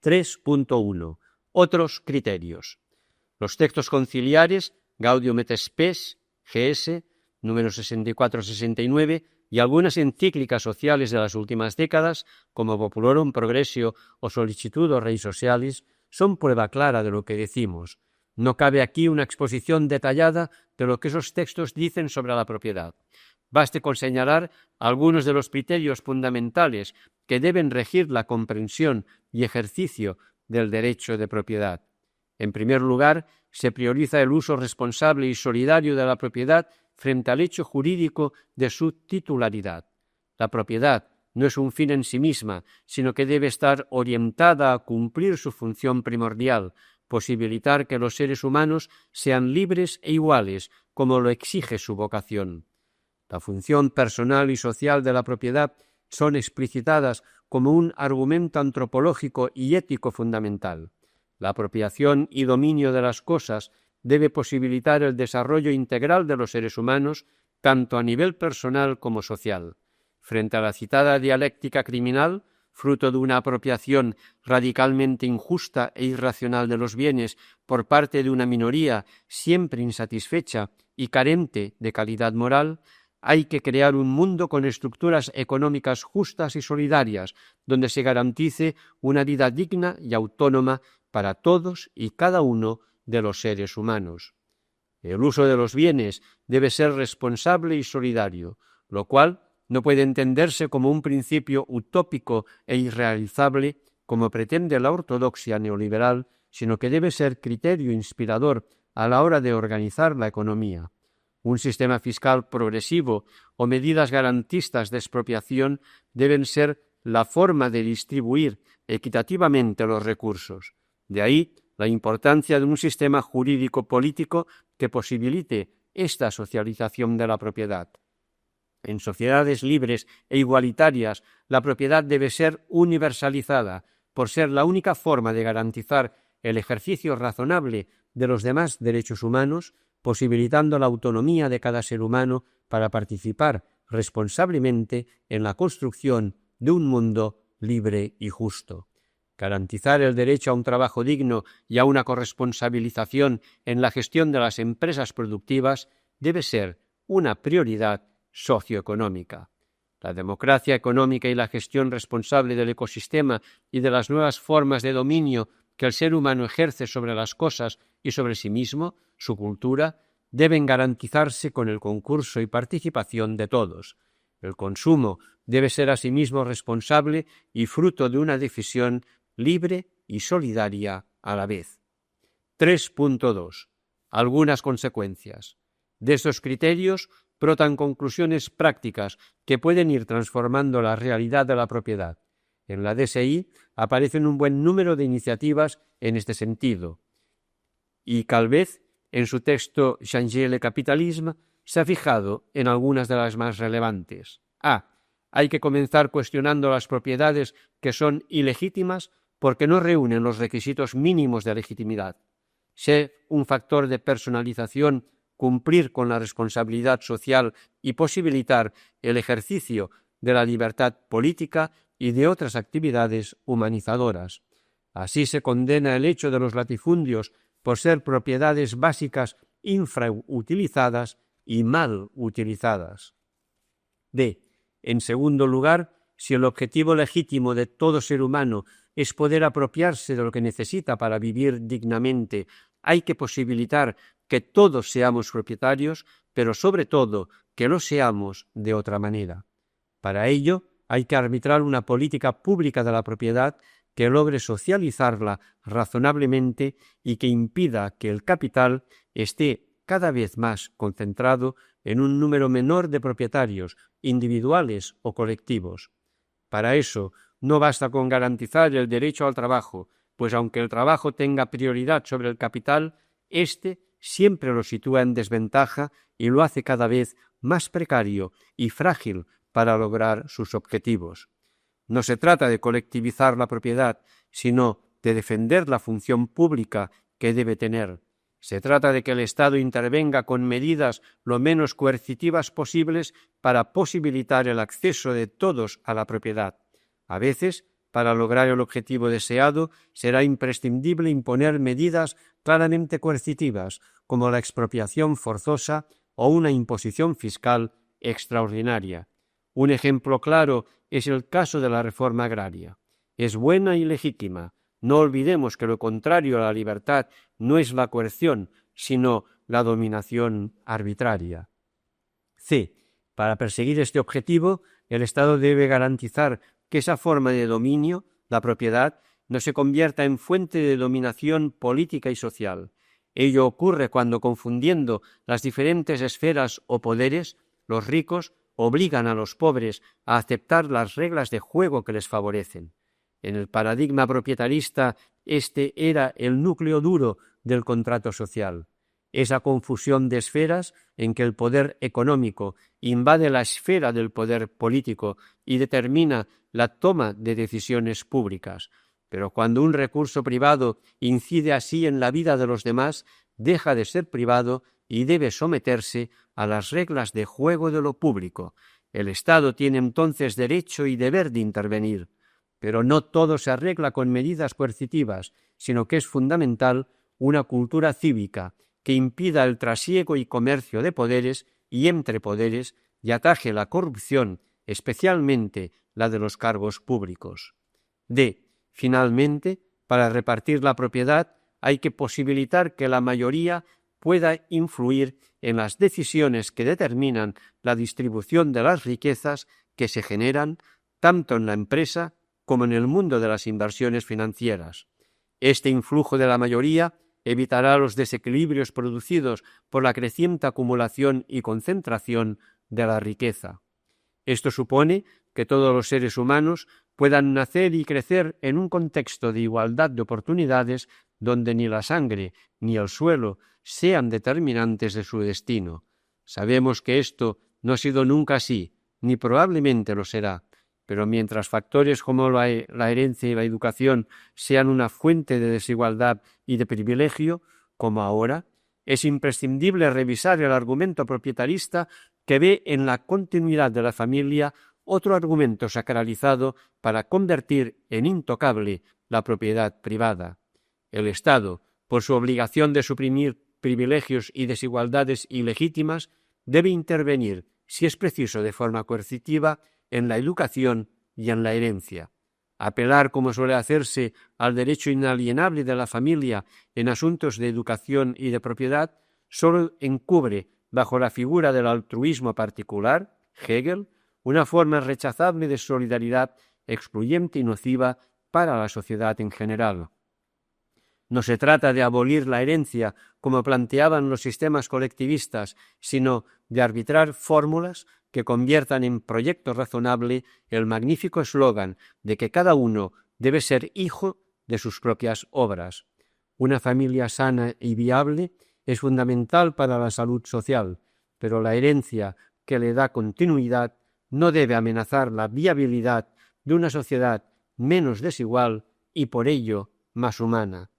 3.1. Otros criterios. Los textos conciliares, Gaudium et Spes, GS, número 64-69, y algunas encíclicas sociales de las últimas décadas, como Populorum Progressio o Sollicitudo Rei Socialis, son prueba clara de lo que decimos. No cabe aquí una exposición detallada de lo que esos textos dicen sobre la propiedad. Baste con señalar algunos de los criterios fundamentales que deben regir la comprensión y ejercicio del derecho de propiedad. En primer lugar, se prioriza el uso responsable y solidario de la propiedad frente al hecho jurídico de su titularidad. La propiedad no es un fin en sí misma, sino que debe estar orientada a cumplir su función primordial, posibilitar que los seres humanos sean libres e iguales, como lo exige su vocación. La función personal y social de la propiedad son explicitadas como un argumento antropológico y ético fundamental. La apropiación y dominio de las cosas debe posibilitar el desarrollo integral de los seres humanos, tanto a nivel personal como social. Frente a la citada dialéctica criminal, fruto de una apropiación radicalmente injusta e irracional de los bienes por parte de una minoría siempre insatisfecha y carente de calidad moral, hay que crear un mundo con estructuras económicas justas y solidarias, donde se garantice una vida digna y autónoma para todos y cada uno de los seres humanos. El uso de los bienes debe ser responsable y solidario, lo cual no puede entenderse como un principio utópico e irrealizable como pretende la ortodoxia neoliberal, sino que debe ser criterio inspirador a la hora de organizar la economía. Un sistema fiscal progresivo o medidas garantistas de expropiación deben ser la forma de distribuir equitativamente los recursos. De ahí la importancia de un sistema jurídico-político que posibilite esta socialización de la propiedad. En sociedades libres e igualitarias, la propiedad debe ser universalizada, por ser la única forma de garantizar el ejercicio razonable de los demás derechos humanos, posibilitando la autonomía de cada ser humano para participar responsablemente en la construcción de un mundo libre y justo. Garantizar el derecho a un trabajo digno y a una corresponsabilización en la gestión de las empresas productivas debe ser una prioridad socioeconómica. La democracia económica y la gestión responsable del ecosistema y de las nuevas formas de dominio que el ser humano ejerce sobre las cosas y sobre sí mismo, su cultura, deben garantizarse con el concurso y participación de todos. El consumo debe ser asimismo responsable y fruto de una decisión libre y solidaria a la vez. 3.2. Algunas consecuencias. De estos criterios brotan conclusiones prácticas que pueden ir transformando la realidad de la propiedad. En la DSI aparecen un buen número de iniciativas en este sentido. Y Calvet, en su texto Changer le capitalisme, se ha fijado en algunas de las más relevantes. A. Hay que comenzar cuestionando las propiedades que son ilegítimas porque no reúnen los requisitos mínimos de legitimidad. Ser un factor de personalización, cumplir con la responsabilidad social y posibilitar el ejercicio de la libertad política y de otras actividades humanizadoras. Así se condena el hecho de los latifundios por ser propiedades básicas infrautilizadas y mal utilizadas. D. En segundo lugar, si el objetivo legítimo de todo ser humano es poder apropiarse de lo que necesita para vivir dignamente, hay que posibilitar que todos seamos propietarios, pero sobre todo que lo seamos de otra manera. Para ello, hay que arbitrar una política pública de la propiedad que logre socializarla razonablemente y que impida que el capital esté cada vez más concentrado en un número menor de propietarios, individuales o colectivos. Para eso, no basta con garantizar el derecho al trabajo, pues aunque el trabajo tenga prioridad sobre el capital, éste siempre lo sitúa en desventaja y lo hace cada vez más precario y frágil para lograr sus objetivos. No se trata de colectivizar la propiedad, sino de defender la función pública que debe tener. Se trata de que el Estado intervenga con medidas lo menos coercitivas posibles para posibilitar el acceso de todos a la propiedad. A veces, para lograr el objetivo deseado, será imprescindible imponer medidas claramente coercitivas, como la expropiación forzosa o una imposición fiscal extraordinaria. Un ejemplo claro es el caso de la reforma agraria. Es buena y legítima. No olvidemos que lo contrario a la libertad no es la coerción, sino la dominación arbitraria. C. Para perseguir este objetivo, el Estado debe garantizar que esa forma de dominio, la propiedad, no se convierta en fuente de dominación política y social. Ello ocurre cuando, confundiendo las diferentes esferas o poderes, los ricos obligan a los pobres a aceptar las reglas de juego que les favorecen. En el paradigma propietarista, este era el núcleo duro del contrato social. Esa confusión de esferas en que el poder económico invade la esfera del poder político y determina la toma de decisiones públicas. Pero cuando un recurso privado incide así en la vida de los demás, deja de ser privado y debe someterse a las reglas de juego de lo público. El Estado tiene entonces derecho y deber de intervenir. Pero no todo se arregla con medidas coercitivas, sino que es fundamental una cultura cívica que impida el trasiego y comercio de poderes y entre poderes y ataje la corrupción, especialmente la de los cargos públicos. D. Finalmente, para repartir la propiedad hay que posibilitar que la mayoría pueda influir en las decisiones que determinan la distribución de las riquezas que se generan tanto en la empresa como en el mundo de las inversiones financieras. Este influjo de la mayoría evitará los desequilibrios producidos por la creciente acumulación y concentración de la riqueza. Esto supone que todos los seres humanos puedan nacer y crecer en un contexto de igualdad de oportunidades donde ni la sangre ni el suelo sean determinantes de su destino. Sabemos que esto no ha sido nunca así, ni probablemente lo será. Pero mientras factores como la herencia y la educación sean una fuente de desigualdad y de privilegio, como ahora, es imprescindible revisar el argumento propietarista que ve en la continuidad de la familia otro argumento sacralizado para convertir en intocable la propiedad privada. El Estado, por su obligación de suprimir privilegios y desigualdades ilegítimas, debe intervenir, si es preciso de forma coercitiva, en la educación y en la herencia. Apelar, como suele hacerse, al derecho inalienable de la familia en asuntos de educación y de propiedad, solo encubre, bajo la figura del altruismo particular, Hegel, una forma rechazable de solidaridad excluyente y nociva para la sociedad en general. No se trata de abolir la herencia, como planteaban los sistemas colectivistas, sino de arbitrar fórmulas que conviertan en proyecto razonable el magnífico eslogan de que cada uno debe ser hijo de sus propias obras. Una familia sana y viable es fundamental para la salud social, pero la herencia que le da continuidad no debe amenazar la viabilidad de una sociedad menos desigual y por ello más humana.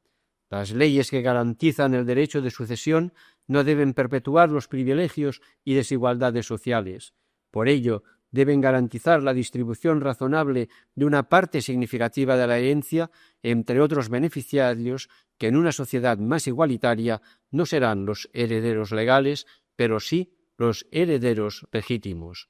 Las leyes que garantizan el derecho de sucesión no deben perpetuar los privilegios y desigualdades sociales. Por ello, deben garantizar la distribución razonable de una parte significativa de la herencia entre otros beneficiarios que en una sociedad más igualitaria no serán los herederos legales, pero sí los herederos legítimos.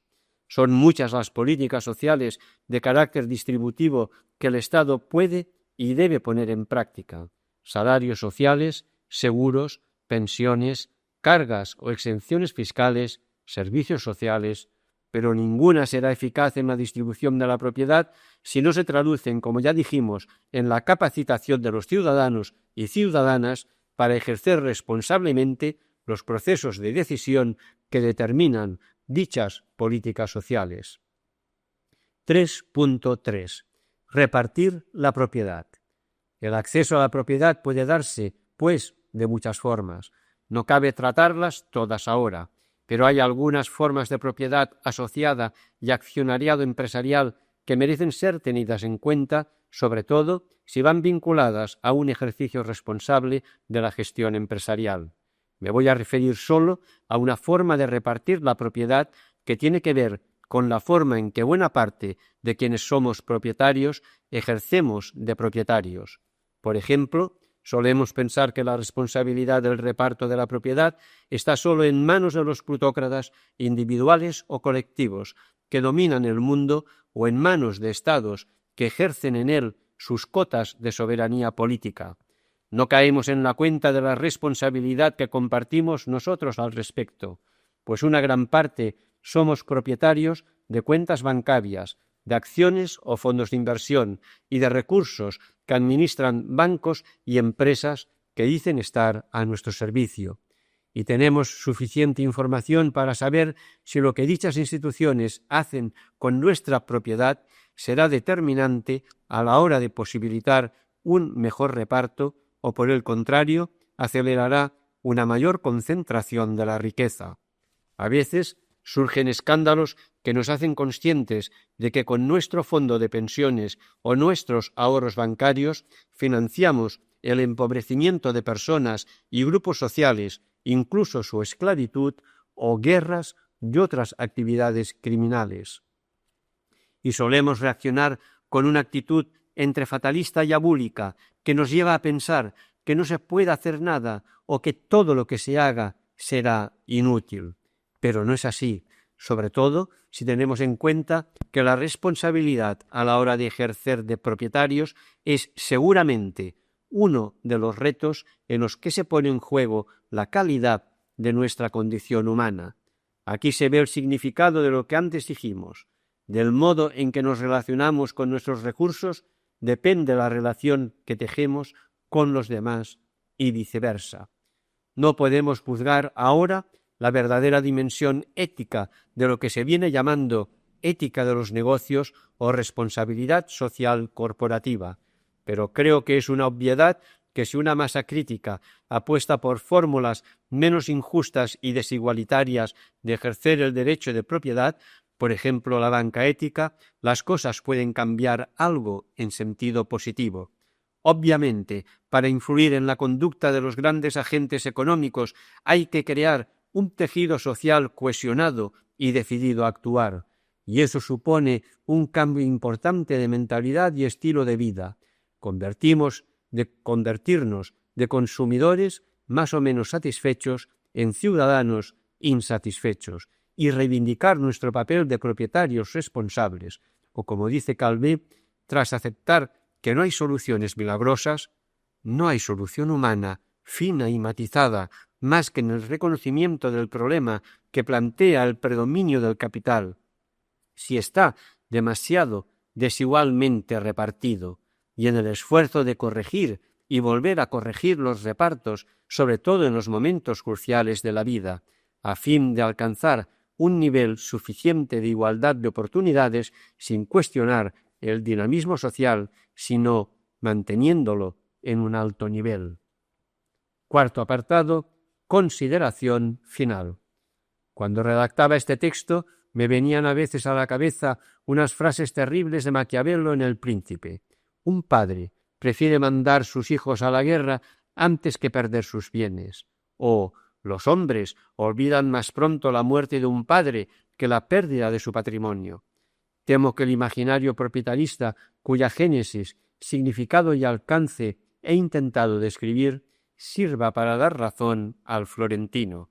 Son muchas las políticas sociales de carácter distributivo que el Estado puede y debe poner en práctica. Salarios sociales, seguros, pensiones, cargas o exenciones fiscales, servicios sociales, pero ninguna será eficaz en la distribución de la propiedad si no se traducen, como ya dijimos, en la capacitación de los ciudadanos y ciudadanas para ejercer responsablemente los procesos de decisión que determinan dichas políticas sociales. 3.3. Repartir la propiedad. El acceso a la propiedad puede darse, pues, de muchas formas. No cabe tratarlas todas ahora, pero hay algunas formas de propiedad asociada y accionariado empresarial que merecen ser tenidas en cuenta, sobre todo si van vinculadas a un ejercicio responsable de la gestión empresarial. Me voy a referir solo a una forma de repartir la propiedad que tiene que ver con la forma en que buena parte de quienes somos propietarios ejercemos de propietarios. Por ejemplo, solemos pensar que la responsabilidad del reparto de la propiedad está solo en manos de los plutócratas individuales o colectivos que dominan el mundo o en manos de estados que ejercen en él sus cotas de soberanía política. No caemos en la cuenta de la responsabilidad que compartimos nosotros al respecto, pues una gran parte somos propietarios de cuentas bancarias, de acciones o fondos de inversión y de recursos que administran bancos y empresas que dicen estar a nuestro servicio. Y tenemos suficiente información para saber si lo que dichas instituciones hacen con nuestra propiedad será determinante a la hora de posibilitar un mejor reparto o, por el contrario, acelerará una mayor concentración de la riqueza. A veces surgen escándalos que nos hacen conscientes de que con nuestro fondo de pensiones o nuestros ahorros bancarios financiamos el empobrecimiento de personas y grupos sociales, incluso su esclavitud o guerras y otras actividades criminales. Y solemos reaccionar con una actitud entre fatalista y abúlica que nos lleva a pensar que no se puede hacer nada o que todo lo que se haga será inútil. Pero no es así, sobre todo si tenemos en cuenta que la responsabilidad a la hora de ejercer de propietarios es seguramente uno de los retos en los que se pone en juego la calidad de nuestra condición humana. Aquí se ve el significado de lo que antes dijimos. Del modo en que nos relacionamos con nuestros recursos depende la relación que tejemos con los demás y viceversa. No podemos juzgar ahora la verdadera dimensión ética de lo que se viene llamando ética de los negocios o responsabilidad social corporativa, pero creo que es una obviedad que si una masa crítica apuesta por fórmulas menos injustas y desigualitarias de ejercer el derecho de propiedad, por ejemplo la banca ética, las cosas pueden cambiar algo en sentido positivo. Obviamente, para influir en la conducta de los grandes agentes económicos hay que crear un tejido social cohesionado y decidido a actuar, y eso supone un cambio importante de mentalidad y estilo de vida. Convertirnos de consumidores más o menos satisfechos en ciudadanos insatisfechos, y reivindicar nuestro papel de propietarios responsables, o como dice Calvé, tras aceptar que no hay soluciones milagrosas, no hay solución humana, fina y matizada, más que en el reconocimiento del problema que plantea el predominio del capital, si está demasiado desigualmente repartido, y en el esfuerzo de corregir y volver a corregir los repartos, sobre todo en los momentos cruciales de la vida, a fin de alcanzar un nivel suficiente de igualdad de oportunidades sin cuestionar el dinamismo social, sino manteniéndolo en un alto nivel. Cuarto apartado, consideración final. Cuando redactaba este texto, me venían a veces a la cabeza unas frases terribles de Maquiavelo en El Príncipe. Un padre prefiere mandar sus hijos a la guerra antes que perder sus bienes. O los hombres olvidan más pronto la muerte de un padre que la pérdida de su patrimonio. Temo que el imaginario propietarista, cuya génesis, significado y alcance he intentado describir, sirva para dar razón al florentino.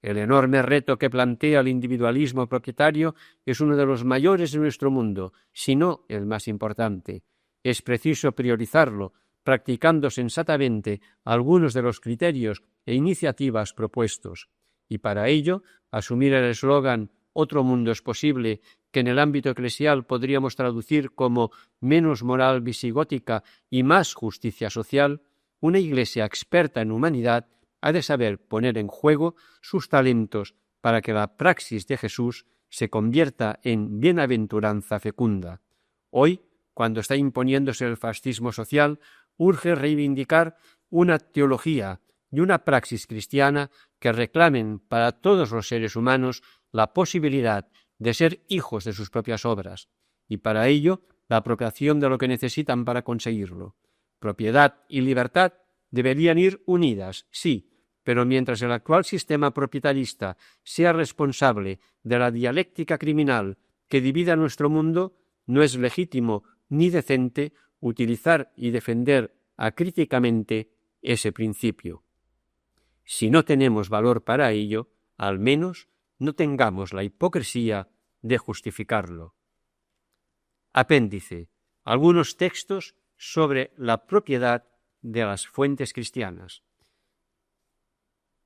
El enorme reto que plantea el individualismo propietario es uno de los mayores de nuestro mundo, si no el más importante. Es preciso priorizarlo, practicando sensatamente algunos de los criterios e iniciativas propuestos, y para ello asumir el eslogan «Otro mundo es posible», que en el ámbito eclesial podríamos traducir como «menos moral visigótica y más justicia social», una Iglesia experta en humanidad ha de saber poner en juego sus talentos para que la praxis de Jesús se convierta en bienaventuranza fecunda. Hoy, cuando está imponiéndose el fascismo social, urge reivindicar una teología y una praxis cristiana que reclamen para todos los seres humanos la posibilidad de ser hijos de sus propias obras, y para ello la apropiación de lo que necesitan para conseguirlo. Propiedad y libertad deberían ir unidas, sí, pero mientras el actual sistema propietarista sea responsable de la dialéctica criminal que divide a nuestro mundo, no es legítimo ni decente utilizar y defender acríticamente ese principio. Si no tenemos valor para ello, al menos no tengamos la hipocresía de justificarlo. Apéndice. Algunos textos sobre la propiedad de las fuentes cristianas.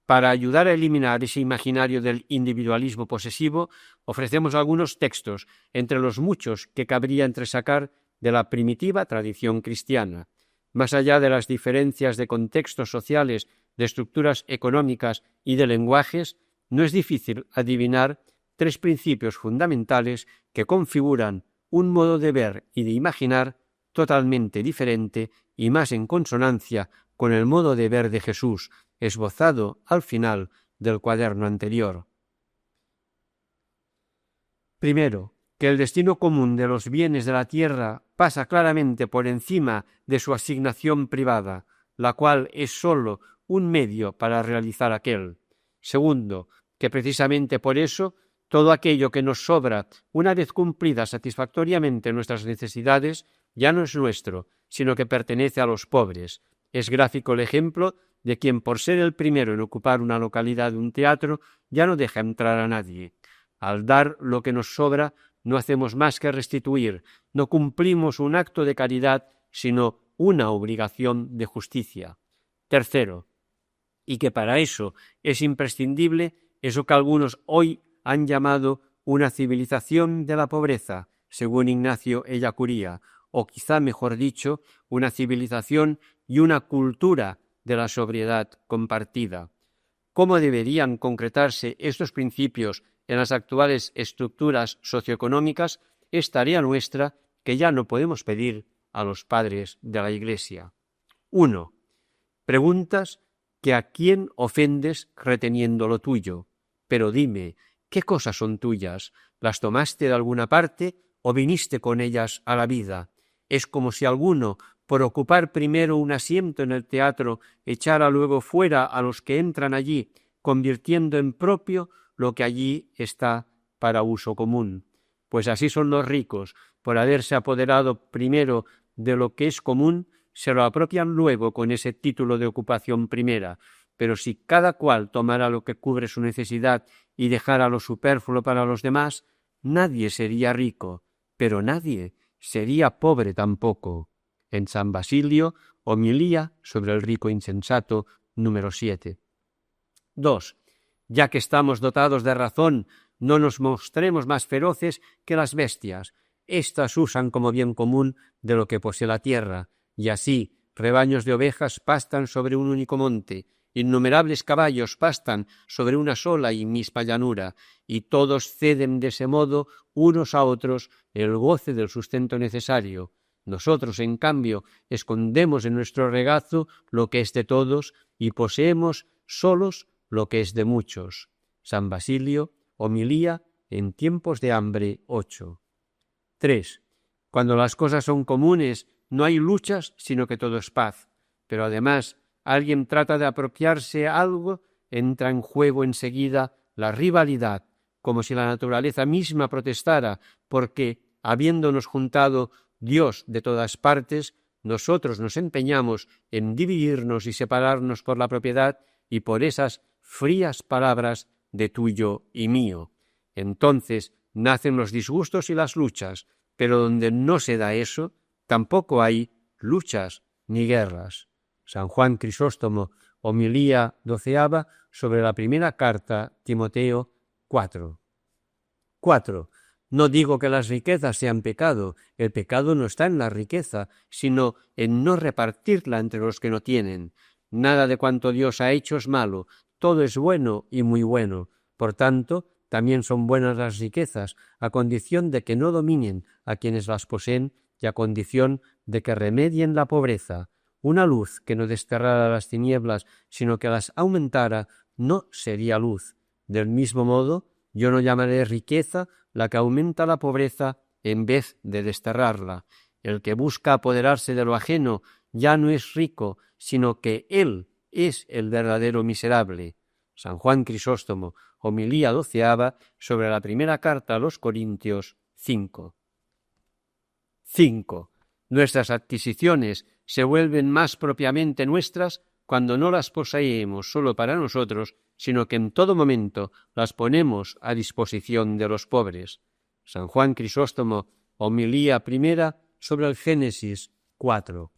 Para ayudar a eliminar ese imaginario del individualismo posesivo, ofrecemos algunos textos, entre los muchos que cabría entresacar de la primitiva tradición cristiana. Más allá de las diferencias de contextos sociales, de estructuras económicas y de lenguajes, no es difícil adivinar tres principios fundamentales que configuran un modo de ver y de imaginar totalmente diferente y más en consonancia con el modo de ver de Jesús, esbozado al final del cuaderno anterior. Primero, que el destino común de los bienes de la tierra pasa claramente por encima de su asignación privada, la cual es sólo un medio para realizar aquel. Segundo, que precisamente por eso todo aquello que nos sobra, una vez cumplidas satisfactoriamente nuestras necesidades, ya no es nuestro, sino que pertenece a los pobres. Es gráfico el ejemplo de quien, por ser el primero en ocupar una localidad de un teatro, ya no deja entrar a nadie. Al dar lo que nos sobra, no hacemos más que restituir, no cumplimos un acto de caridad, sino una obligación de justicia. Tercero, y que para eso es imprescindible eso que algunos hoy han llamado una civilización de la pobreza, según Ignacio Ellacuría, o quizá mejor dicho, una civilización y una cultura de la sobriedad compartida. ¿Cómo deberían concretarse estos principios en las actuales estructuras socioeconómicas? Es tarea nuestra que ya no podemos pedir a los padres de la Iglesia. 1. Preguntas que a quién ofendes reteniendo lo tuyo. Pero dime, ¿qué cosas son tuyas? ¿Las tomaste de alguna parte o viniste con ellas a la vida? Es como si alguno, por ocupar primero un asiento en el teatro, echara luego fuera a los que entran allí, convirtiendo en propio lo que allí está para uso común. Pues así son los ricos, por haberse apoderado primero de lo que es común, se lo apropian luego con ese título de ocupación primera. pero si cada cual tomara lo que cubre su necesidad y dejara lo superfluo para los demás, nadie sería rico, pero nadie sería pobre tampoco. En San Basilio, homilía sobre el rico insensato, número 7. 2. Ya que estamos dotados de razón, no nos mostremos más feroces que las bestias. Éstas usan como bien común de lo que posee la tierra, y así rebaños de ovejas pastan sobre un único monte, innumerables caballos pastan sobre una sola y misma llanura, y todos ceden de ese modo unos a otros el goce del sustento necesario. Nosotros, en cambio, escondemos en nuestro regazo lo que es de todos y poseemos solos lo que es de muchos. San Basilio, homilía en tiempos de hambre 8. 3. Cuando las cosas son comunes, no hay luchas, sino que todo es paz. Pero además, alguien trata de apropiarse algo, entra en juego enseguida la rivalidad, como si la naturaleza misma protestara, porque, habiéndonos juntado Dios de todas partes, nosotros nos empeñamos en dividirnos y separarnos por la propiedad y por esas frías palabras de tuyo y mío. Entonces nacen los disgustos y las luchas, pero donde no se da eso, tampoco hay luchas ni guerras. San Juan Crisóstomo, homilía 12ª sobre la primera carta, Timoteo 4. 4. No digo que las riquezas sean pecado, el pecado no está en la riqueza, sino en no repartirla entre los que no tienen. Nada de cuanto Dios ha hecho es malo, todo es bueno y muy bueno. Por tanto, también son buenas las riquezas, a condición de que no dominen a quienes las poseen y a condición de que remedien la pobreza. Una luz que no desterrara las tinieblas, sino que las aumentara, no sería luz. Del mismo modo, yo no llamaré riqueza la que aumenta la pobreza en vez de desterrarla. El que busca apoderarse de lo ajeno ya no es rico, sino que él es el verdadero miserable. San Juan Crisóstomo, homilía 12ª sobre la primera carta a los Corintios 5. 5. Nuestras adquisiciones se vuelven más propiamente nuestras cuando no las poseemos solo para nosotros, sino que en todo momento las ponemos a disposición de los pobres. San Juan Crisóstomo, homilía primera sobre el Génesis 4.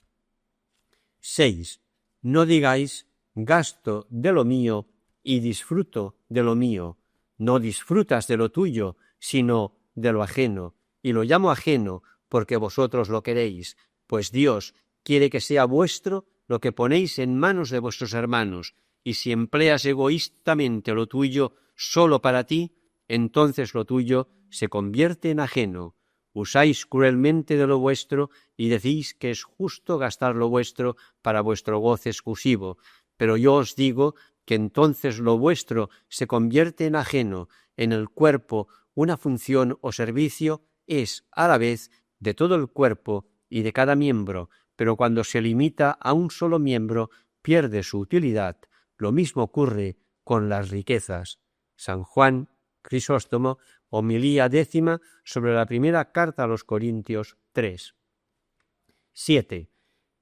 6. No digáis, gasto de lo mío y disfruto de lo mío. No disfrutas de lo tuyo, sino de lo ajeno. Y lo llamo ajeno porque vosotros lo queréis, pues Dios quiere que sea vuestro lo que ponéis en manos de vuestros hermanos, y si empleas egoístamente lo tuyo solo para ti, entonces lo tuyo se convierte en ajeno. Usáis cruelmente de lo vuestro y decís que es justo gastar lo vuestro para vuestro goce exclusivo, pero yo os digo que entonces lo vuestro se convierte en ajeno. En el cuerpo una función o servicio es a la vez de todo el cuerpo y de cada miembro, pero cuando se limita a un solo miembro pierde su utilidad. Lo mismo ocurre con las riquezas. San Juan Crisóstomo, homilía 10ª sobre la primera carta a los Corintios 3. 7.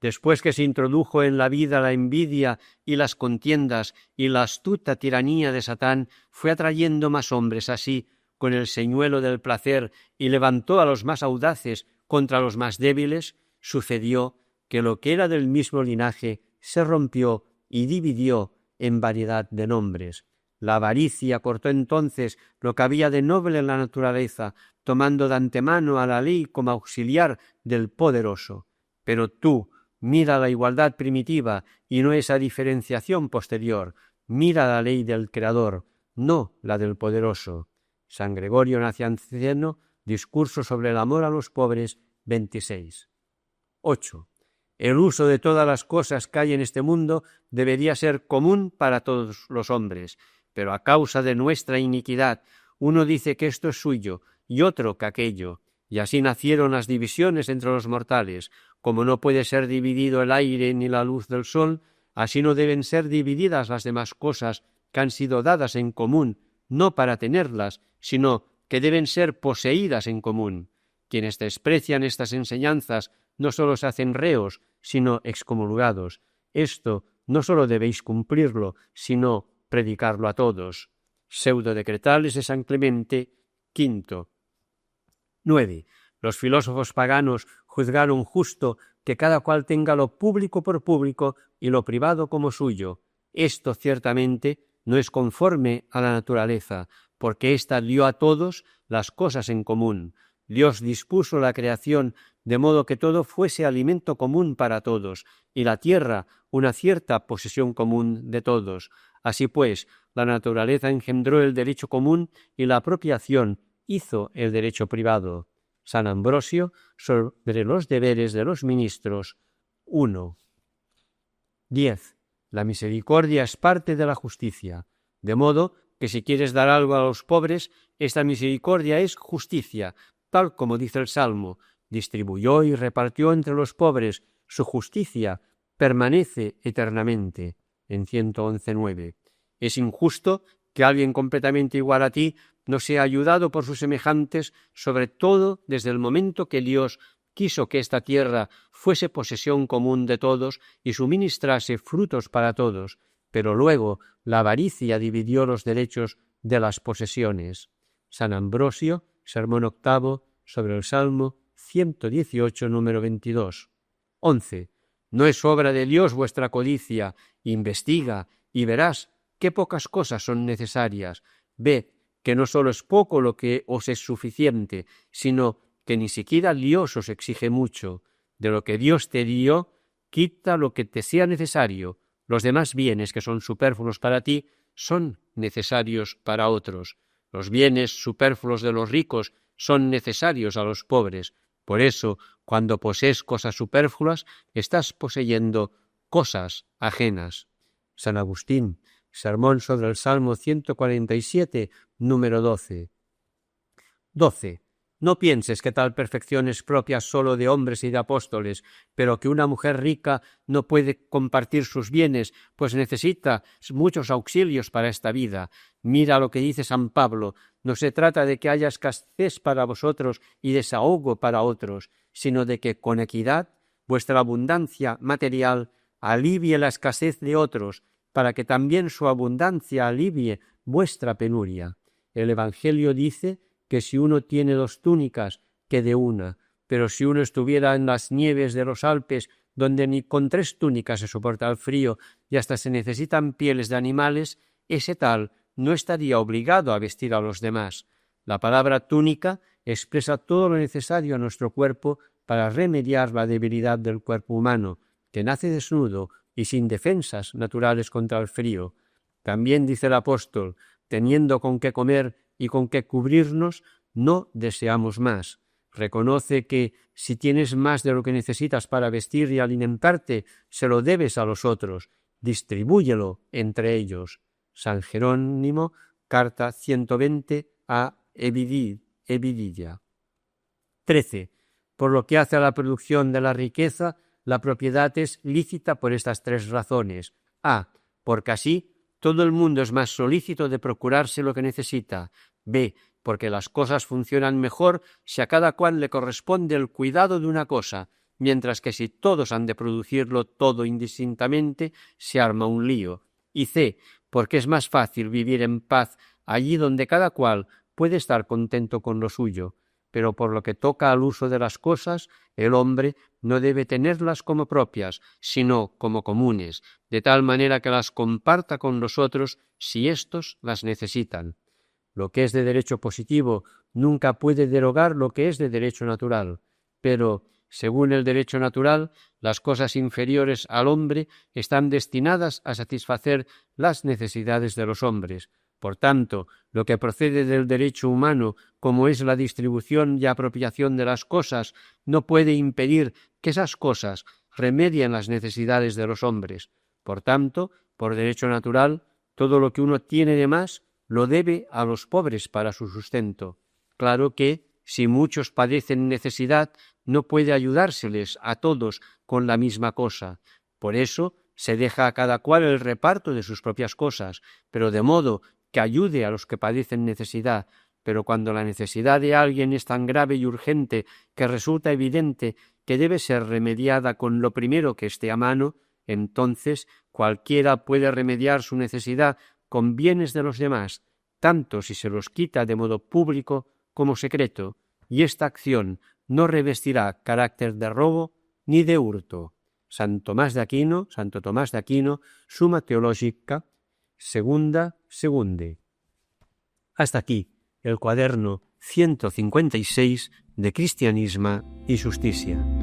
Después que se introdujo en la vida la envidia y las contiendas y la astuta tiranía de Satán, fue atrayendo más hombres así con el señuelo del placer y levantó a los más audaces contra los más débiles, sucedió que lo que era del mismo linaje se rompió y dividió en variedad de nombres. La avaricia cortó entonces lo que había de noble en la naturaleza, tomando de antemano a la ley como auxiliar del poderoso. Pero tú, mira la igualdad primitiva y no esa diferenciación posterior. Mira la ley del Creador, no la del poderoso. San Gregorio Nacianceno, Discurso sobre el amor a los pobres, 26. 8. El uso de todas las cosas que hay en este mundo debería ser común para todos los hombres, pero a causa de nuestra iniquidad, uno dice que esto es suyo y otro que aquello, y así nacieron las divisiones entre los mortales. Como no puede ser dividido el aire ni la luz del sol, así no deben ser divididas las demás cosas que han sido dadas en común, no para tenerlas, sino que deben ser poseídas en común. Quienes desprecian estas enseñanzas no solo se hacen reos, sino excomulgados. Esto no sólo debéis cumplirlo, sino predicarlo a todos. Pseudo Decretales de San Clemente V. 9. Los filósofos paganos juzgaron justo que cada cual tenga lo público por público y lo privado como suyo. Esto ciertamente no es conforme a la naturaleza, porque ésta dio a todos las cosas en común. Dios dispuso la creación de modo que todo fuese alimento común para todos, y la tierra una cierta posesión común de todos. Así pues, la naturaleza engendró el derecho común y la apropiación hizo el derecho privado. San Ambrosio, sobre los deberes de los ministros, 1. 10. La misericordia es parte de la justicia, de modo que si quieres dar algo a los pobres, esta misericordia es justicia, tal como dice el Salmo: distribuyó y repartió entre los pobres, su justicia permanece eternamente, en 111.9. Es injusto que alguien completamente igual a ti no sea ayudado por sus semejantes, sobre todo desde el momento que Dios quiso que esta tierra fuese posesión común de todos y suministrase frutos para todos, pero luego la avaricia dividió los derechos de las posesiones. San Ambrosio, Sermón octavo sobre el Salmo 118, número 22. 11. No es obra de Dios vuestra codicia, investiga y verás qué pocas cosas son necesarias. Ve que no solo es poco lo que os es suficiente, sino que ni siquiera Dios os exige mucho. De lo que Dios te dio, quita lo que te sea necesario. Los demás bienes que son superfluos para ti son necesarios para otros. Los bienes superfluos de los ricos son necesarios a los pobres. Por eso, cuando posees cosas superfluas, estás poseyendo cosas ajenas. San Agustín, Sermón sobre el Salmo 147, número 12. 12. No pienses que tal perfección es propia solo de hombres y de apóstoles, pero que una mujer rica no puede compartir sus bienes, pues necesita muchos auxilios para esta vida. Mira lo que dice San Pablo: no se trata de que haya escasez para vosotros y desahogo para otros, sino de que con equidad vuestra abundancia material alivie la escasez de otros, para que también su abundancia alivie vuestra penuria. El Evangelio dice que si uno tiene 2 túnicas, que de una, pero si uno estuviera en las nieves de los Alpes, donde ni con 3 túnicas se soporta el frío y hasta se necesitan pieles de animales, ese tal no estaría obligado a vestir a los demás. La palabra túnica expresa todo lo necesario a nuestro cuerpo para remediar la debilidad del cuerpo humano, que nace desnudo y sin defensas naturales contra el frío. También dice el apóstol: teniendo con qué comer y con qué cubrirnos, no deseamos más. Reconoce que si tienes más de lo que necesitas para vestir y alimentarte, se lo debes a los otros. Distribúyelo entre ellos. San Jerónimo, carta 120 a Evidilla. 13. Por lo que hace a la producción de la riqueza, la propiedad es lícita por estas 3 razones. A. Porque así todo el mundo es más solícito de procurarse lo que necesita. B. Porque las cosas funcionan mejor si a cada cual le corresponde el cuidado de una cosa, mientras que si todos han de producirlo todo indistintamente, se arma un lío. Y C. Porque es más fácil vivir en paz allí donde cada cual puede estar contento con lo suyo. Pero por lo que toca al uso de las cosas, el hombre no debe tenerlas como propias, sino como comunes, de tal manera que las comparta con los otros si éstos las necesitan. Lo que es de derecho positivo nunca puede derogar lo que es de derecho natural, pero, según el derecho natural, las cosas inferiores al hombre están destinadas a satisfacer las necesidades de los hombres. Por tanto, lo que procede del derecho humano, como es la distribución y apropiación de las cosas, no puede impedir que esas cosas remedien las necesidades de los hombres. Por tanto, por derecho natural, todo lo que uno tiene de más lo debe a los pobres para su sustento. Claro que, si muchos padecen necesidad, no puede ayudárseles a todos con la misma cosa. Por eso se deja a cada cual el reparto de sus propias cosas, pero de modo que ayude a los que padecen necesidad. Pero cuando la necesidad de alguien es tan grave y urgente que resulta evidente que debe ser remediada con lo primero que esté a mano, entonces Cualquiera puede remediar su necesidad con bienes de los demás, tanto si se los quita de modo público como secreto, y esta acción no revestirá carácter de robo ni de hurto. Santo Tomás de Aquino, Summa Theologica, segunde. Hasta aquí el cuaderno 156 de Cristianisme y Justicia.